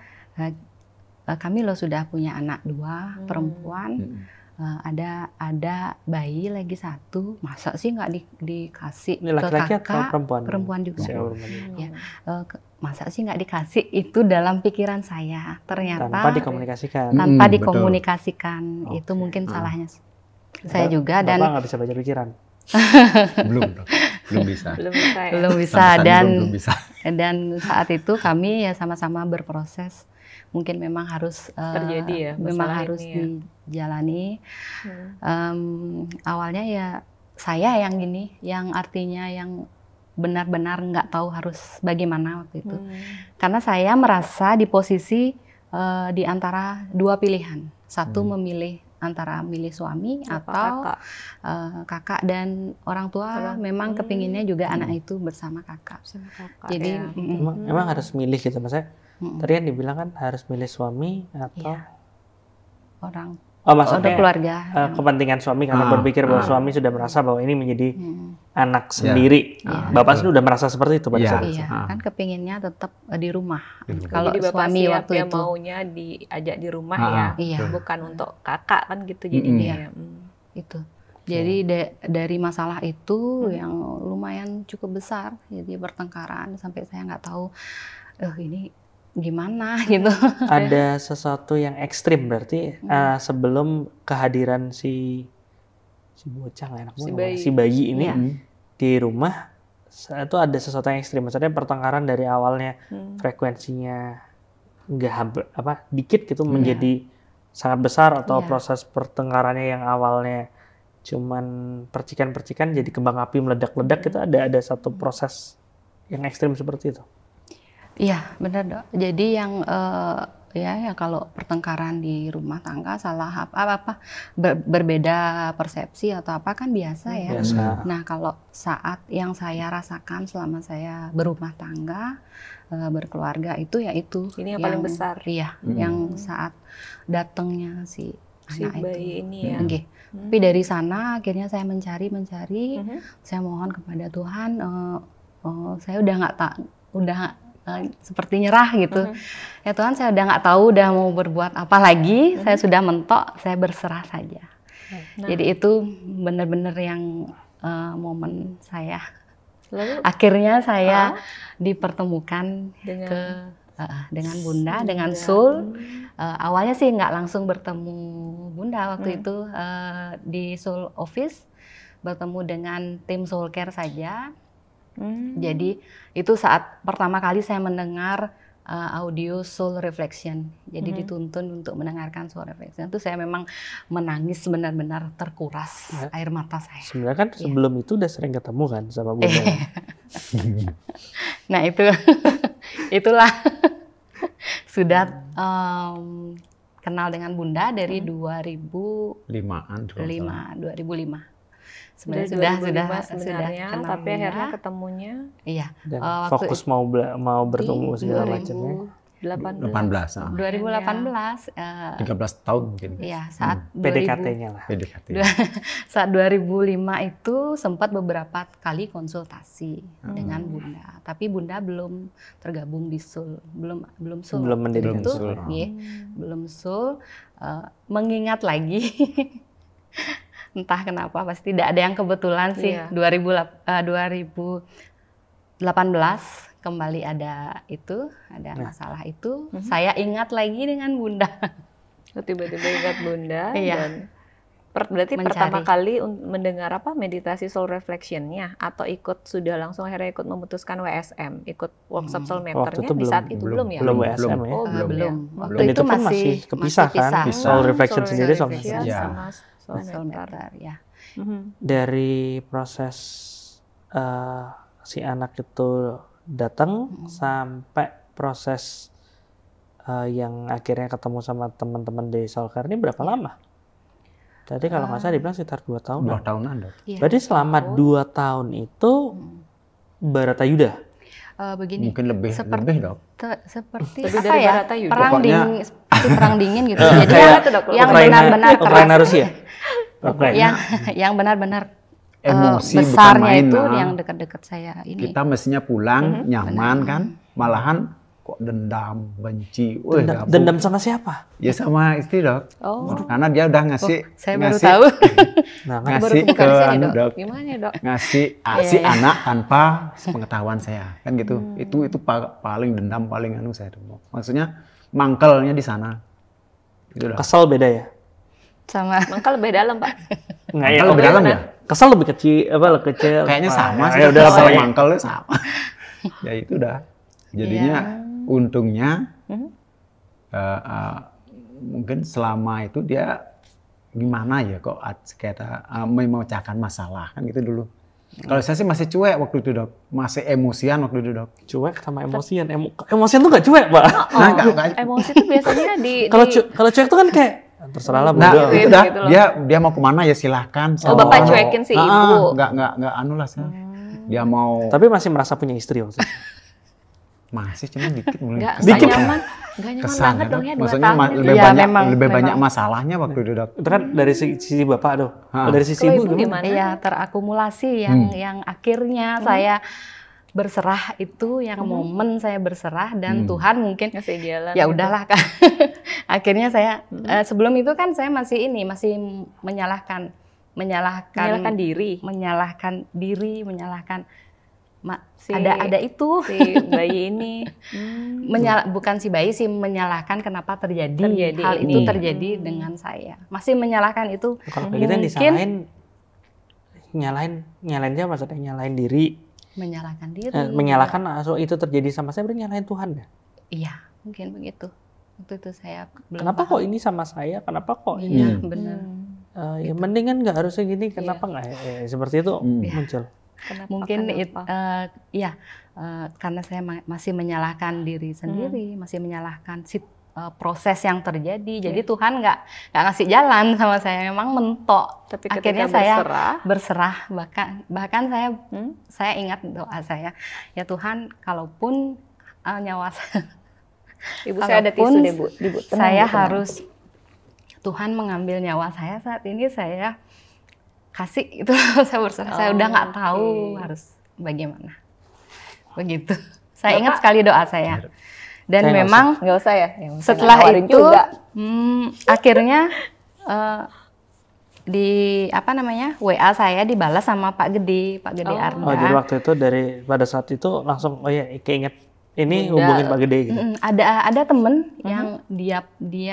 kami loh sudah punya anak 2 perempuan. Ada bayi lagi 1, masa sih nggak dikasih ini ke laki-laki kakak? Atau Perempuan juga. Ya. Masa sih nggak dikasih? Itu dalam pikiran saya. Ternyata tanpa dikomunikasikan. Tanpa dikomunikasikan. Itu mungkin salahnya saya juga. Dan Bapak nggak bisa baca pikiran. belum bisa. Belum bisa. Dan saat itu kami ya sama-sama berproses. Mungkin memang harus terjadi ya, memang harus dijalani. Awalnya ya saya yang gini, yang artinya yang benar-benar nggak tahu harus bagaimana waktu itu. Karena saya merasa di posisi di antara 2 pilihan. Satu memilih antara milih suami atau kakak dan orang tua memang kepinginnya juga anak itu bersama kakak. Jadi emang harus milih gitu maksudnya. Tadi yang dibilang kan harus milih suami atau orang maksudnya keluarga. Kepentingan suami karena berpikir bahwa suami sudah merasa bahwa ini menjadi anak sendiri. Bapak sudah merasa seperti itu pada saat itu. Kan kepinginnya tetap di rumah. Kalau suami waktu itu maunya diajak di rumah bukan untuk kakak kan gitu jadinya. Itu. Jadi dari masalah itu yang lumayan cukup besar, jadi pertengkaran sampai saya nggak tahu ini gimana gitu. Ada sesuatu yang ekstrim berarti sebelum kehadiran si bocah si bayi ini di rumah itu ada sesuatu yang ekstrim. Maksudnya pertengkaran dari awalnya frekuensinya nggak dikit gitu menjadi sangat besar atau proses pertengkarannya yang awalnya cuman percikan-percikan jadi kembang api meledak-ledak itu ada satu proses yang ekstrim seperti itu. Iya, benar, Dok. Jadi yang ya kalau pertengkaran di rumah tangga salah berbeda persepsi atau apa kan biasa ya. Biasa. Nah, kalau saat yang saya rasakan selama saya berumah tangga, berkeluarga itu ini yang paling besar. Iya, yang saat datangnya si anak bayi itu. Ini ya. Tapi dari sana akhirnya saya mencari, saya mohon kepada Tuhan, saya udah seperti nyerah gitu. Ya Tuhan, saya udah nggak tahu udah mau berbuat apa lagi. Saya sudah mentok, saya berserah saja. Jadi itu benar-benar yang momen saya. Lalu, akhirnya saya dipertemukan dengan Bunda, dengan Sul. Awalnya sih nggak langsung bertemu Bunda waktu itu di Soul Office, bertemu dengan tim Soul Care saja. Jadi itu saat pertama kali saya mendengar audio Soul Reflection. Jadi dituntun untuk mendengarkan Soul Reflection. Itu saya memang menangis benar-benar terkuras air mata saya. Sebenarnya kan sebelum itu udah sering ketemu kan sama Bunda. Nah itulah sudah kenal dengan Bunda dari 2005. Sebenarnya sudah kenal tapi Bunda. akhirnya ketemunya dan fokus mau bertemu segala macamnya 2018 13 tahun mungkin. Iya, saat PDKT-nya lah. Saat 2005 itu sempat beberapa kali konsultasi dengan Bunda, tapi Bunda belum tergabung di Soul, belum Soul. Belum mendirikan Soul. Belum Soul. Mengingat lagi entah kenapa pasti tidak ada yang kebetulan sih. 2018 kembali ada masalah itu. Saya ingat lagi dengan Bunda. Tiba-tiba ingat Bunda dan berarti pertama kali mendengar meditasi Soul Reflection-nya atau sudah langsung akhirnya ikut memutuskan WSM, ikut workshop Soul Mentor-nya di saat itu belum ya? Belum WSM ya? Belum. Waktu itu masih kepisah kan? Soul Reflection sendiri sama Soul Mentor ya. Dari proses si anak itu datang sampai proses yang akhirnya ketemu sama teman-teman di Soul Care ini berapa lama? Tadi kalau nggak salah dibilang sekitar 2 tahun. 2 tahunan dong. Berarti selama 2 tahun itu Baratayuda? Begini. Mungkin lebih dok. Seperti apa ya? Perang dingin gitu. Jadi yang Ukraina, benar-benar Ukraina Rusia. Yang benar-benar emosi besarnya itu yang dekat-dekat saya ini. Kita mestinya pulang nyaman kan, malahan kok dendam, benci. Dendam sama siapa? Ya sama istri dok. Karena dia udah ngasih. Saya baru tahu. Ngasih ke dok. Gimana dok? Ngasih anak tanpa pengetahuan saya kan gitu. Itu paling dendam paling saya tuh. Maksudnya mangkelnya di sana. Gitu, kesel beda ya? Sama. Mangkel lebih dalam pak. Mangkel lebih dalam ya? Kesel lebih kecil. Kayaknya sama sih. Udah kesel mangkelnya sama. Ya itu udah. Jadinya untungnya mungkin selama itu dia gimana ya kok kita memecahkan masalah kan gitu dulu. Kalau saya sih masih cuek waktu itu dok, masih emosian waktu itu dok. Cuek sama emosian, emosian tuh gak cuek pak. Emosi tuh biasanya kalau cuek tuh kan kayak terserah lah. Nah, bodoh. itu dah dia mau kemana ya silahkan. Oh, Bapak cuekin si ibu. Enggak anu lah saya. Dia mau. Tapi masih merasa punya istri maksudnya. Masih cuma dikit mulai. Dikit nyaman. Enggak nyaman Kesan, banget dong ya 2 maksudnya tahun. lebih banyak masalahnya waktu itu, Dok. Itu kan dari sisi bapak tuh. Dari sisi ibu gimana? Iya, terakumulasi yang akhirnya saya berserah itu, yang momen saya berserah dan Tuhan mungkin ngasih jalan. Ya udahlah kan. Akhirnya saya sebelum itu kan saya masih menyalahkan diri, ada itu si bayi ini. Bukan si bayi sih, menyalahkan kenapa terjadi hal itu terjadi dengan saya. Masih menyalahkan itu. Kalau kita disalahin, nyalahin dia maksudnya nyalahin diri. Menyalahkan diri. Menyalahkan itu terjadi sama saya, berarti nyalahin Tuhan ya? Iya, mungkin begitu. Waktu itu saya belum kenapa paham. kok ini sama saya? Kenapa kok ini? Iya, benar. Ya mendingan nggak harusnya gini. Kenapa nggak? Seperti itu muncul. Mungkin karena saya masih menyalahkan diri sendiri, masih menyalahkan proses yang terjadi. Jadi Tuhan nggak ngasih jalan sama saya, memang mentok. Tapi akhirnya saya berserah, bahkan saya ingat doa saya, ya Tuhan, kalaupun nyawa Ibu saya ada tisu deh, Bu. Saya harus Tuhan mengambil nyawa saya saat ini, saya kasih itu. Saya berserah. Saya udah nggak tahu harus bagaimana. Begitu. Saya ingat sekali doa saya. Dan saya memang nggak usah ya. Setelah itu akhirnya WA saya dibalas sama Pak Gede Arda. Oh, jadi waktu itu pada saat itu langsung keinget ini hubungin Pak Gede gitu. Ada temen yang dia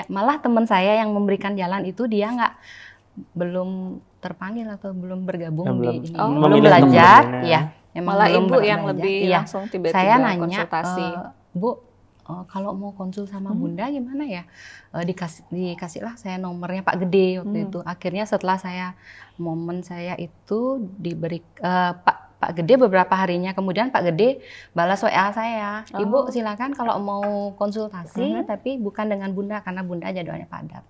malah teman saya yang memberikan jalan itu dia belum terpanggil atau belum bergabung di ini. Belum belajar, ya. Malah ibu yang lebih langsung tiba-tiba saya nanya, konsultasi. Bu, kalau mau konsul sama Bunda gimana ya? Dikasihlah saya nomornya Pak Gede waktu itu. Akhirnya setelah momen saya itu diberi Pak Gede beberapa harinya kemudian Pak Gede balas WA saya. Ibu silakan kalau mau konsultasi tapi bukan dengan Bunda karena Bunda jadwalnya padat.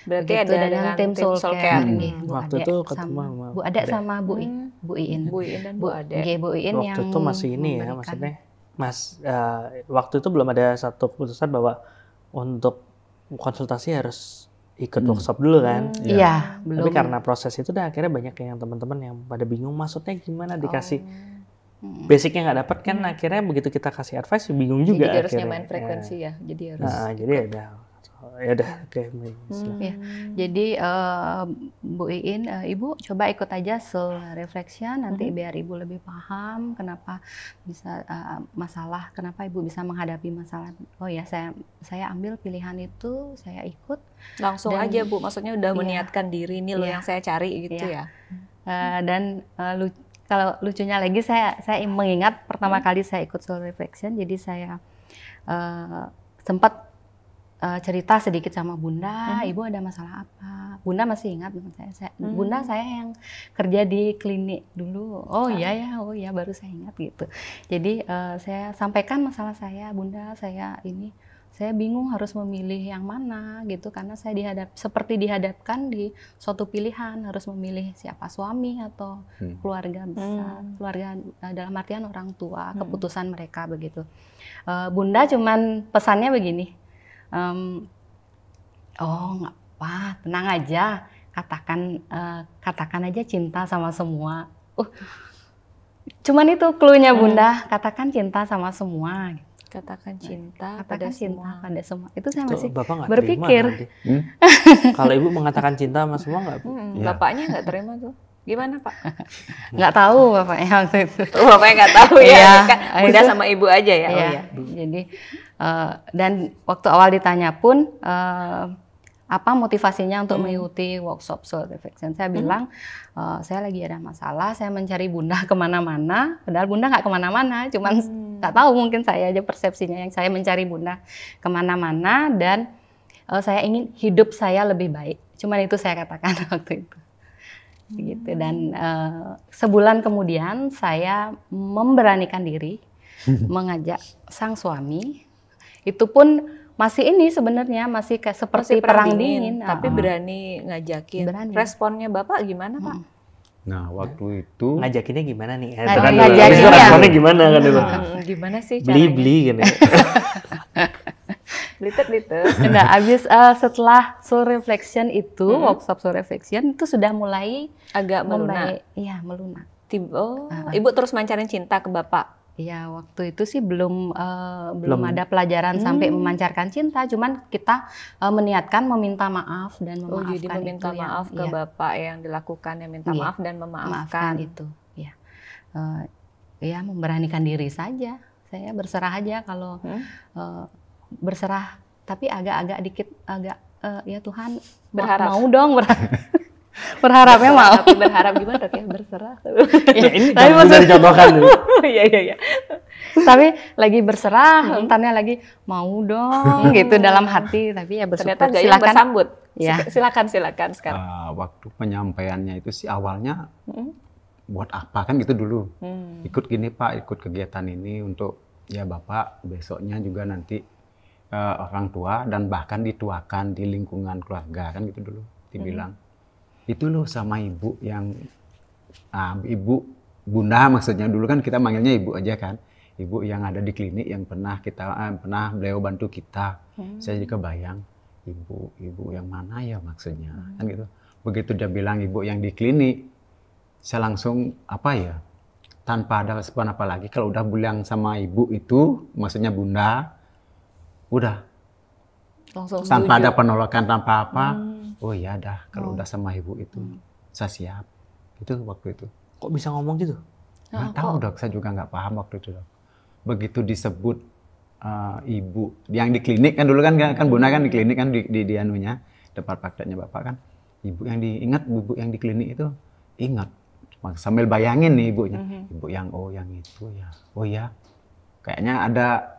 Berarti begitu, ada dengan tim Soul Care. Waktu itu ketemu sama Bu Ade sama Bu Iin. Bu Iin dan Bu Ade. Bu Iin waktu yang itu masih ini ya maksudnya. Waktu itu belum ada satu keputusan bahwa untuk konsultasi harus ikut workshop dulu kan? Iya, belum. Tapi karena proses itu akhirnya banyak yang teman-teman yang pada bingung maksudnya gimana dikasih basicnya nggak dapat kan akhirnya begitu kita kasih advice bingung juga. Jadi harus nyamain frekuensi ya. Jadi harus. Jadi ya udah oke. Jadi Bu Iin, Ibu coba ikut aja Soul Reflection nanti biar Ibu lebih paham kenapa bisa kenapa Ibu bisa menghadapi masalah. Oh ya, saya ambil pilihan itu, saya ikut. Langsung aja Bu, maksudnya udah meniatkan diri ini loh yang saya cari gitu ya. Dan kalau lucunya lagi saya mengingat pertama kali saya ikut Soul Reflection, jadi saya sempat cerita sedikit sama Bunda, Ibu ada masalah apa? Bunda masih ingat saya. Bunda saya yang kerja di klinik dulu. Oh iya baru saya ingat gitu. Jadi saya sampaikan masalah saya, Bunda saya bingung harus memilih yang mana gitu karena saya seperti dihadapkan di suatu pilihan harus memilih siapa suami atau keluarga besar, keluarga dalam artian orang tua, keputusan mereka begitu. Bunda cuman pesannya begini. Nggak apa, tenang aja, katakan aja cinta sama semua. Cuman itu cluenya Bunda, katakan cinta sama semua. Katakan cinta pada semua. Itu saya masih Bapak berpikir. Kalau Ibu mengatakan cinta sama semua nggak? Bapaknya nggak terima tuh. Gimana Pak? Nggak tahu bapaknya waktu itu. Bapaknya nggak tahu ya. Kan Bunda sama Ibu aja ya. Iya. Jadi dan waktu awal ditanya pun apa motivasinya untuk mengikuti workshop Soul Reflection? Saya bilang saya lagi ada masalah, saya mencari Bunda kemana-mana. Padahal Bunda nggak kemana-mana, cuman nggak tahu mungkin saya aja persepsinya yang saya mencari Bunda kemana-mana dan saya ingin hidup saya lebih baik. Cuman itu saya katakan waktu itu. Begitu. Dan sebulan kemudian saya memberanikan diri mengajak sang suami. Itu pun masih ini sebenarnya masih kayak seperti perang dingin. Tapi berani ngajakin. Berani. Responnya Bapak gimana, Pak? Nah, waktu itu Ngajakinnya gimana nih? Ngajakinnya. Responnya gimana kan itu? Gimana sih caranya? Beli-beli kan ya. Litet-litet. Nah, abis setelah soul reflection itu, workshop soul reflection itu sudah mulai agak melunak. Iya, melunak. Ibu terus mancarin cinta ke Bapak? Iya, waktu itu sih belum ada pelajaran sampai memancarkan cinta, cuman kita meniatkan meminta maaf dan memaafkan. Jadi meminta maaf ke Bapak yang dilakukan, yang minta maaf dan memaafkan itu. Ya, ya memberanikan diri saja. Saya berserah aja kalau berserah, tapi agak-agak dikit ya Tuhan berharap mau dong berharapnya mau. Tapi berharap gimana Dok ya? Berserah. Ya, ini bisa dicontohkan. Iya. Tapi lagi berserah, entarnya lagi mau dong gitu dalam hati. Tapi ya bersyukur. Ternyata silakan bersambut. Ya. Silakan sekarang. Waktu penyampaiannya itu sih awalnya buat apa kan gitu dulu. Ikut gini Pak, ikut kegiatan ini untuk ya Bapak besoknya juga nanti orang tua dan bahkan dituakan di lingkungan keluarga kan gitu dulu dibilang. Itu loh sama ibu yang ibu bunda maksudnya dulu kan kita manggilnya ibu aja kan, ibu yang ada di klinik yang pernah beliau bantu kita. Saya jadi kebayang ibu yang mana ya maksudnya kan gitu. Begitu dia bilang ibu yang di klinik, saya langsung tanpa ada respon apa lagi. Kalau udah bilang sama ibu itu maksudnya bunda, udah langsung tanpa setuju. ada penolakan tanpa apa. Oh ya dah, kalau udah sama ibu itu saya siap. Itu waktu itu. Kok bisa ngomong gitu? Nggak tahu Dok, saya juga nggak paham waktu itu Dok. Begitu disebut ibu yang di klinik kan dulu kan Bunda kan di klinik kan di anunya tempat prakteknya Bapak kan. Ibu yang diingat, ibu yang di klinik itu ingat. Sambil bayangin nih ibunya. Ibu yang yang itu ya. Oh ya. Kayaknya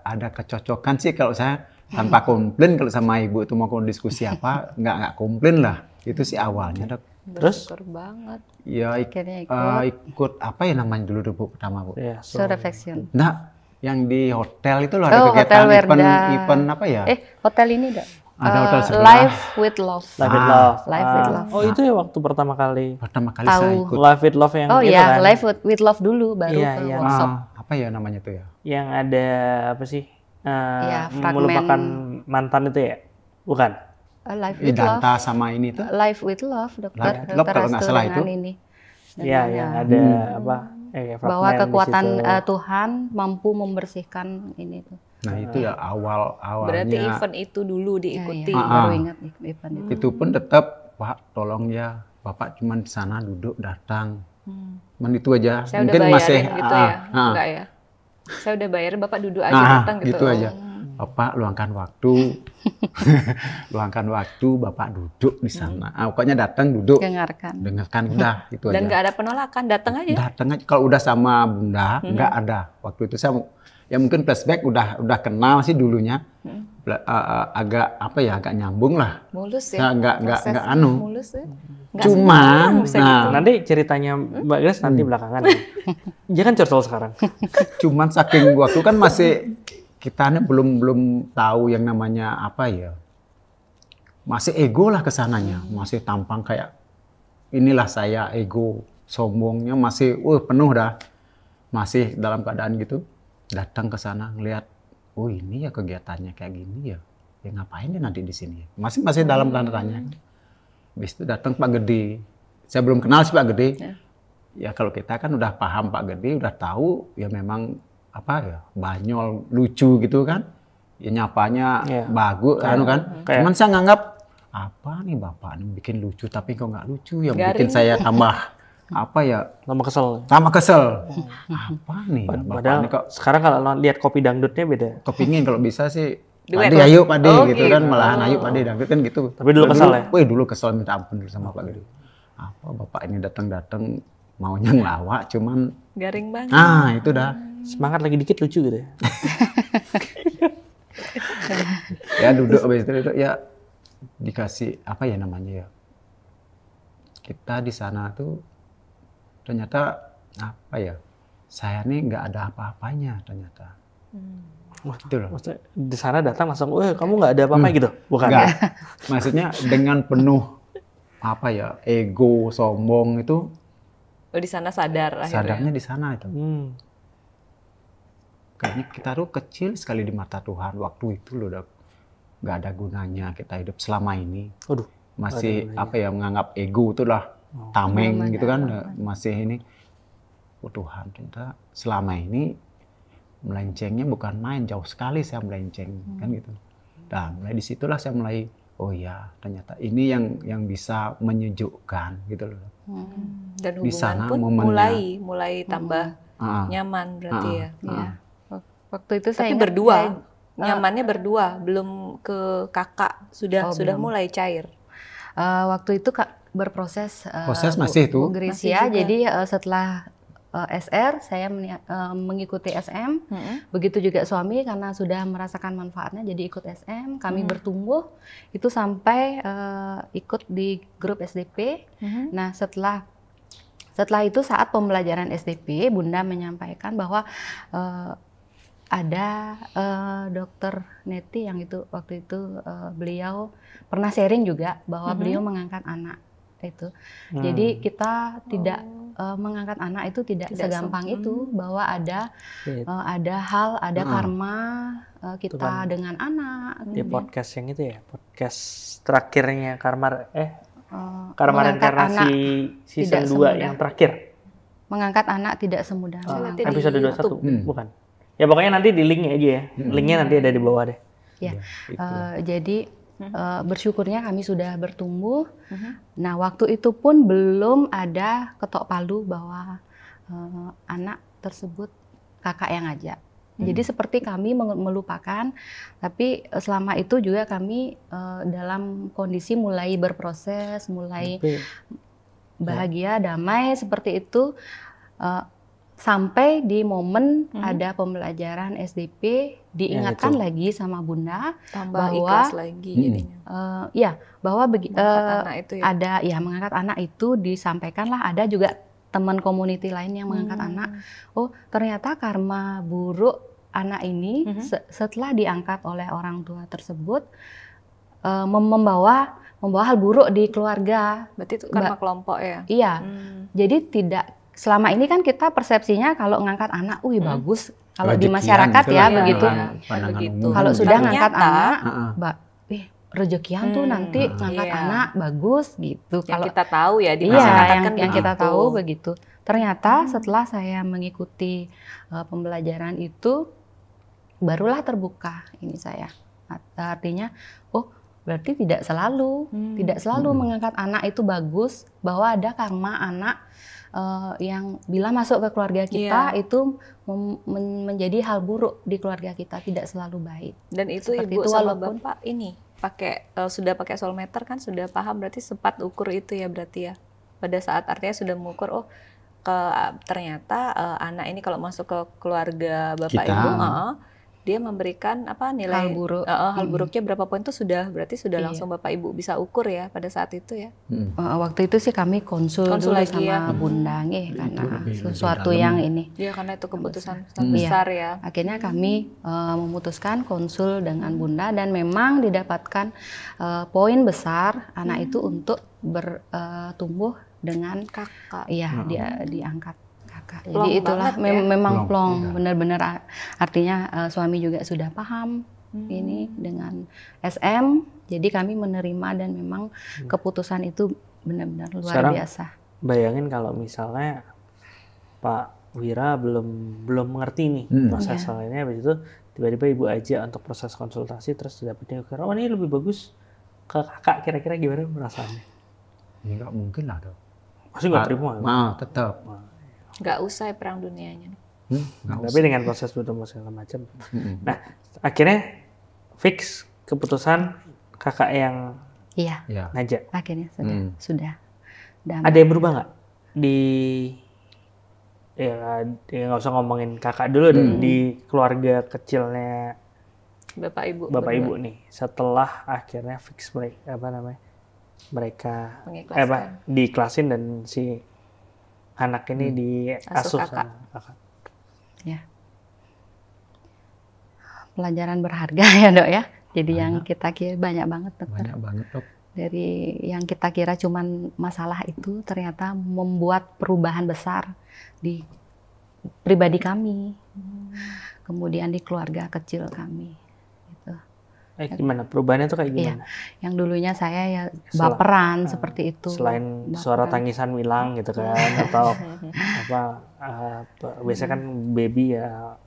ada kecocokan sih kalau saya tanpa komplain kalau sama ibu itu mau diskusi apa nggak komplain lah. Itu sih awalnya Dok. Terus banget. Ya ikut apa ya namanya dulu Bu pertama Bu? Ya, soul reflection. Nah, yang di hotel itu loh ada kegiatan event apa ya? Hotel ini enggak? Ada hotel sebelah. Live with Love. Live with Love. Live with Love. Oh itu ya waktu pertama kali. Saya ikut. Live with Love yang itu kan? Live with Love dulu baru ke workshop. Apa ya namanya tuh ya? Yang ada apa sih? Fragmen. Melupakan mantan itu ya? Bukan? Live with Love. Danta sama ini tuh? Live with Love, dokter. Love kalau nggak salah itu. Iya, yang ada apa? Bahwa kekuatan Tuhan mampu membersihkan ini tuh. Nah itu ya awalnya. Berarti event itu dulu diikuti. Baru ingat event itu. Itu pun tetap Pak tolong ya Bapak cuma di sana duduk datang. Cuman itu aja. Saya mungkin udah bayarin masih gitu ya? Enggak ya? Saya udah bayar Bapak duduk aja datang gitu. Gitu aja. Bapak luangkan waktu Bapak duduk di sana. Pokoknya datang duduk. Dengarkan udah itu aja. Dan nggak ada penolakan, datang aja. Datang aja. Kalau udah sama Bunda nggak ada. Waktu itu saya ya mungkin flashback udah kenal sih dulunya. Agak nyambung lah. Mulus ya. Nggak mulus ya. Cuman nanti ceritanya Mbak Grace nanti belakangan. Dia kan curcol sekarang. Cuman saking waktu kan masih kita belum tahu yang namanya apa ya. Masih ego lah kesananya, masih tampang kayak inilah saya, ego, sombongnya masih penuh dah. Masih dalam keadaan gitu. Datang ke sana ngelihat, oh ini ya kegiatannya kayak gini ya. Ya ngapain dia nanti di sini? Masih dalam tanda tanya. Habis itu datang Pak Gede. Saya belum kenal sih Pak Gede. Ya kalau kita kan udah paham Pak Gede, udah tahu ya memang banyol, lucu gitu kan. Ya nyapanya bagus kan. Cuman saya nganggap apa nih Bapak nih bikin lucu tapi kok nggak lucu ya bikin saya tambah tambah kesel. Apa nih Bapak nih kok sekarang kalau lihat kopi dangdutnya beda. Kepingin kalau bisa sih Pade, ayo Pade gitu kan, malahan ayo Pade dangdut kan gitu. Tapi dulu kesel ya? Dulu kesel minta ampun dulu sama Pak Gede. Apa Bapak ini datang maunya ngelawak cuman garing banget. Itu dah. Semangat lagi dikit lucu gitu ya. Ya duduk habis itu ya dikasih apa ya namanya ya. Kita di sana tuh ternyata apa ya? Saya nih nggak ada apa-apanya ternyata. Gitu loh. Maksudnya di sana datang langsung, kamu nggak ada apa-apa gitu? Bukan? Enggak. Maksudnya dengan penuh ego, sombong itu. Di sana sadar akhirnya. Sadarnya di sana itu. Kayaknya kita tuh kecil sekali di mata Tuhan waktu itu loh, Dok. Nggak ada gunanya kita hidup selama ini. Aduh. Masih menganggap ego itu lah tameng gitu kan, masih ini. Tuhan, ternyata selama ini melencengnya bukan main, jauh sekali saya melenceng kan gitu. Dan mulai disitulah saya mulai, oh ya ternyata ini yang bisa menyejukkan gitu loh. Dan Di hubungan sana pun momennya. mulai tambah nyaman berarti ya. Waktu itu Tapi berdua, nyamannya berdua, belum ke kakak sudah mulai cair. Waktu itu berproses. Proses masih itu. Bu Grisia, jadi setelah SR saya mengikuti SM, begitu juga suami karena sudah merasakan manfaatnya jadi ikut SM, kami bertumbuh itu sampai ikut di grup SDP. Nah setelah itu saat pembelajaran SDP, Bunda menyampaikan bahwa ada Dokter Neti yang itu waktu itu beliau pernah sharing juga bahwa beliau mengangkat anak itu. Jadi kita tidak mengangkat anak itu tidak segampang itu, bahwa ada hal, ada karma kita dengan anak. Di podcast yang itu ya, podcast terakhirnya karma reinkarnasi season 2 yang terakhir. Mengangkat anak tidak semudah. Episode 21 bukan? Ya pokoknya nanti di linknya aja ya. Linknya nanti ada di bawah deh. Ya. Jadi bersyukurnya kami sudah bertumbuh. Nah waktu itu pun belum ada ketok palu bahwa anak tersebut kakak yang ngajak. Jadi seperti kami melupakan, tapi selama itu juga kami dalam kondisi mulai berproses, mulai bahagia, damai seperti itu. Sampai di momen ada pembelajaran SDP, diingatkan lagi sama Bunda tambah bahwa ikhlas lagi jadinya. Bahwa itu ya. ada mengangkat anak itu disampaikanlah, ada juga teman community lain yang mengangkat anak. Oh ternyata karma buruk anak ini setelah diangkat oleh orang tua tersebut membawa hal buruk di keluarga. Berarti itu karma kelompok ya? Iya. Jadi tidak. Selama ini kan kita persepsinya kalau ngangkat anak, bagus. Kalau di masyarakat ya begitu. Kalau sudah ngangkat anak, rezekian tuh nanti ngangkat anak bagus gitu. Yang kita tahu ya di masyarakat kan yang kita tahu begitu. Ternyata setelah saya mengikuti pembelajaran itu, barulah terbuka ini saya. Artinya, berarti tidak selalu mengangkat anak itu bagus, bahwa ada karma anak yang bila masuk ke keluarga kita itu menjadi hal buruk di keluarga kita, tidak selalu baik. Dan itu seperti Ibu itu, sama Bapak ini sudah pakai soulmeter kan, sudah paham berarti sempat ukur itu ya berarti ya. Pada saat artinya sudah mengukur ternyata anak ini kalau masuk ke keluarga Bapak Ibu dia memberikan nilai hal buruknya berapa poin itu berarti sudah langsung Bapak Ibu bisa ukur ya pada saat itu ya. Waktu itu sih kami konsul dulu lagi sama Bunda karena sesuatu yang ini. Iya karena itu keputusan besar ya. Akhirnya kami memutuskan konsul dengan Bunda dan memang didapatkan poin besar anak itu untuk bertumbuh dengan kakak. Iya, dia diangkat. Jadi itulah memang plong, benar-benar artinya suami juga sudah paham ini dengan SM, jadi kami menerima dan memang keputusan itu benar-benar luar biasa. Bayangin kalau misalnya Pak Wira belum mengerti nih proses soalnya, habis itu tiba-tiba Ibu ajak untuk proses konsultasi terus dapetnya ini lebih bagus ke kakak, kira-kira gimana perasaannya? Ya nggak mungkin lah dong. Pasti nggak terima. Tetap. Nggak usah perang dunianya. Tapi dengan proses bertemu segala macam. Nah, akhirnya fix keputusan kakak yang ngajak. Akhirnya sudah. Ada yang berubah nggak ya nggak usah ngomongin kakak dulu di keluarga kecilnya Bapak Ibu nih setelah akhirnya fix mereka diiklasin dan si anak ini diasuh kakak. Ya. pelajaran berharga ya Dok ya. Jadi yang kita kira banyak banget dokter. Banyak banget Dok. Dari yang kita kira cuman masalah itu ternyata membuat perubahan besar di pribadi kami, kemudian di keluarga kecil kami. Gitu. Gimana perubahannya tuh kayak gimana? Yang dulunya saya ya baperan seperti itu. Selain suara tangisan hilang gitu kan, atau biasanya kan baby ya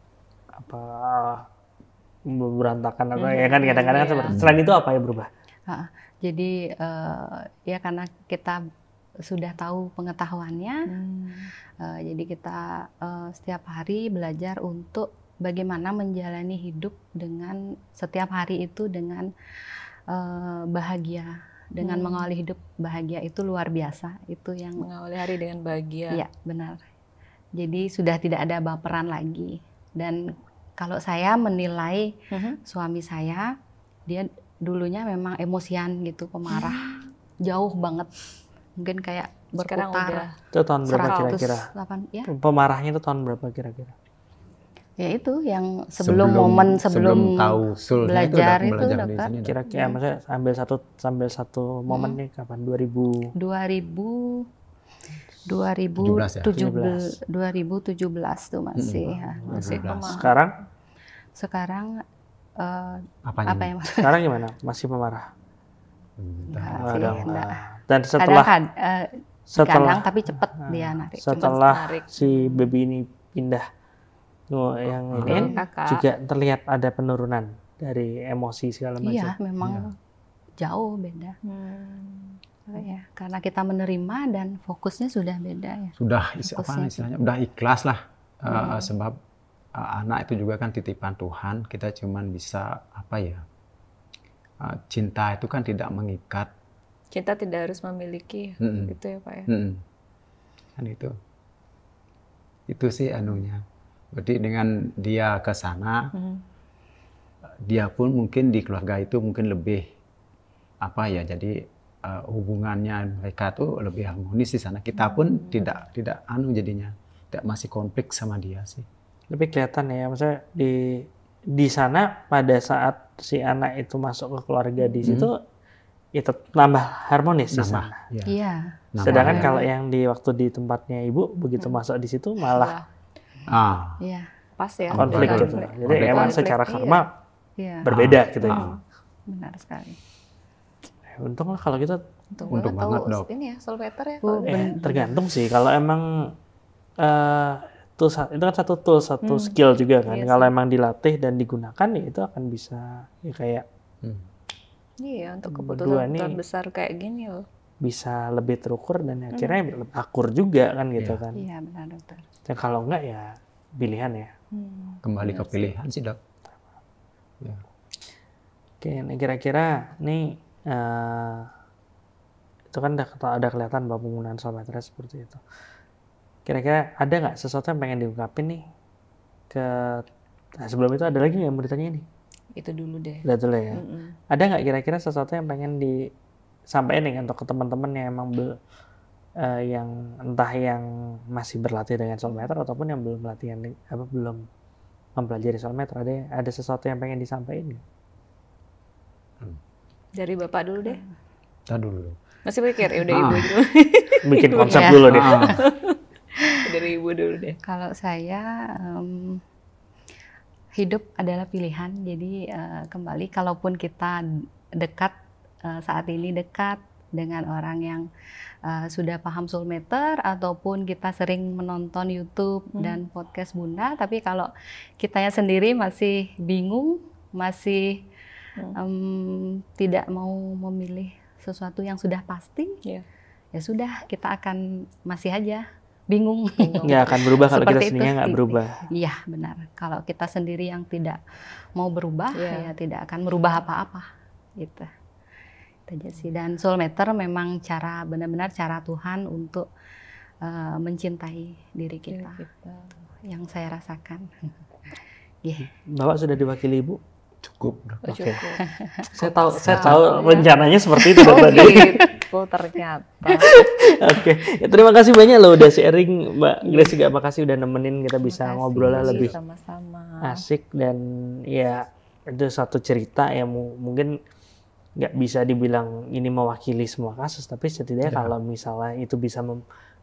berantakan atau ya kan kadang-kadang kan seperti. Selain itu apa yang berubah? Jadi ya karena kita sudah tahu pengetahuannya, jadi kita setiap hari belajar untuk bagaimana menjalani hidup dengan setiap hari itu dengan bahagia, dengan mengawali hidup bahagia itu luar biasa. Itu yang mengawali hari dengan bahagia. Iya benar. Jadi sudah tidak ada baperan lagi. Dan kalau saya menilai suami saya, dia dulunya memang emosian gitu, pemarah, jauh banget, mungkin kayak berputar. Itu tahun berapa kira-kira? Ya. Pemarahnya itu tahun berapa kira-kira? Ya itu yang sebelum tahu belajar itu dokter. Kira-kira maksudnya sambil satu momen nih kapan? 2017 tuh masih. Masih pemarah. Sekarang apa ya Mas? Sekarang gimana? Masih pemarah? Enggak. Dan setelah kadang tapi cepet dia narik. Setelah si baby ini pindah yang ini juga terlihat ada penurunan dari emosi segala macam. Iya, memang jauh beda. Ya, karena kita menerima dan fokusnya sudah beda ya. Sudah istilahnya udah ikhlas lah. Sebab anak itu juga kan titipan Tuhan, kita cuman bisa cinta itu kan tidak mengikat. Cinta tidak harus memiliki, gitu ya Pak ya. Kan itu sih anunya. Jadi dengan dia ke sana, dia pun mungkin di keluarga itu mungkin lebih jadi hubungannya mereka tuh lebih harmonis di sana. Kita pun tidak jadinya, tidak masih konflik sama dia sih. Lebih kelihatan ya, maksudnya di sana pada saat si anak itu masuk ke keluarga di situ itu nambah harmonis di sana. Iya. Sedangkan kalau yang di waktu di tempatnya ibu begitu masuk di situ malah pas ya konflik gitu. Jadi emang secara karma berbeda gitu ya. Benar sekali. Untung lah kalau kita untung banget Dok. Ini ya solveter ya. Tergantung sih kalau emang itu kan satu tool, satu skill juga kan. Kalau emang dilatih dan digunakan ya itu akan bisa ya kayak iya untuk keputusan besar kayak gini loh. Bisa lebih terukur dan akhirnya lebih akur juga kan gitu kan. Iya benar dokter. Dan kalau enggak ya pilihan ya. Kembali ke pilihan sih Dok. Ya. Oke, nah kira-kira nih itu kan ada kelihatan bahwa penggunaan solmeter seperti itu. Kira-kira ada nggak sesuatu yang pengen diungkapin nih sebelum itu ada lagi yang mau ditanya nih? Itu dulu deh. Udah dulu ya. Ada nggak kira-kira sesuatu yang pengen disampaikan nih untuk ke teman-teman yang emang yang entah yang masih berlatih dengan solmeter ataupun yang belum belum mempelajari solmeter, ada sesuatu yang pengen disampaikan? Dari Bapak dulu deh. Kita dulu. Masih pikir ya udah Ibu dulu. Bikin konsep dulu deh. Dari Ibu dulu deh. Kalau saya hidup adalah pilihan. Jadi kembali kalaupun kita dekat saat ini dekat dengan orang yang sudah paham soulmeter ataupun kita sering menonton YouTube dan podcast Bunda, tapi kalau kitanya sendiri masih bingung, masih tidak mau memilih sesuatu yang sudah pasti, ya sudah kita akan masih aja bingung. Nggak akan berubah kalau kita sendirinya nggak berubah. Iya benar. Kalau kita sendiri yang tidak mau berubah, ya tidak akan merubah apa-apa. Gitu. Itu aja sih. Dan soulmeter memang benar-benar cara Tuhan untuk mencintai diri kita. Yang saya rasakan. Bapak sudah diwakili Ibu? Cukup. Oke. Saya tahu rencananya seperti itu tadi. aku ternyata. Oke, ya, terima kasih banyak loh udah sharing Mbak Grace, juga makasih udah nemenin kita bisa ngobrolnya lebih sama-sama asik, dan ya itu satu cerita yang mungkin nggak bisa dibilang ini mewakili semua kasus, tapi setidaknya kalau misalnya itu bisa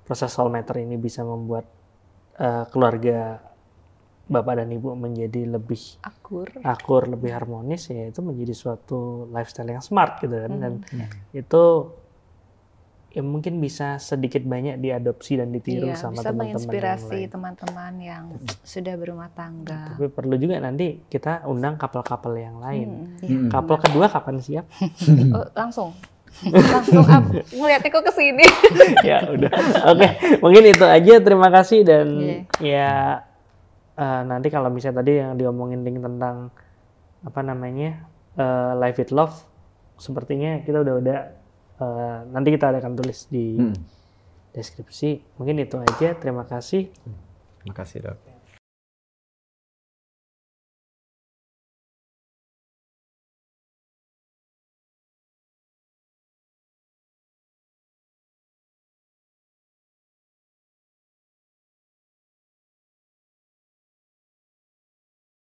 proses soul matter ini bisa membuat keluarga Bapak dan Ibu menjadi lebih akur, lebih harmonis, ya itu menjadi suatu lifestyle yang smart gitu kan. Dan itu ya mungkin bisa sedikit banyak diadopsi dan ditiru sama teman-teman yang lain. Bisa menginspirasi teman-teman yang sudah berumah tangga. Tapi perlu juga nanti kita undang couple-couple yang lain. Couple kedua kapan siap? Langsung ngeliatnya kok kesini. Ya udah, oke, mungkin itu aja. Terima kasih, dan ya nanti kalau misalnya tadi yang diomongin tentang apa namanya Live with Love, sepertinya kita udah nanti kita akan tulis di deskripsi. Mungkin itu aja. Terima kasih. Terima kasih, Dok.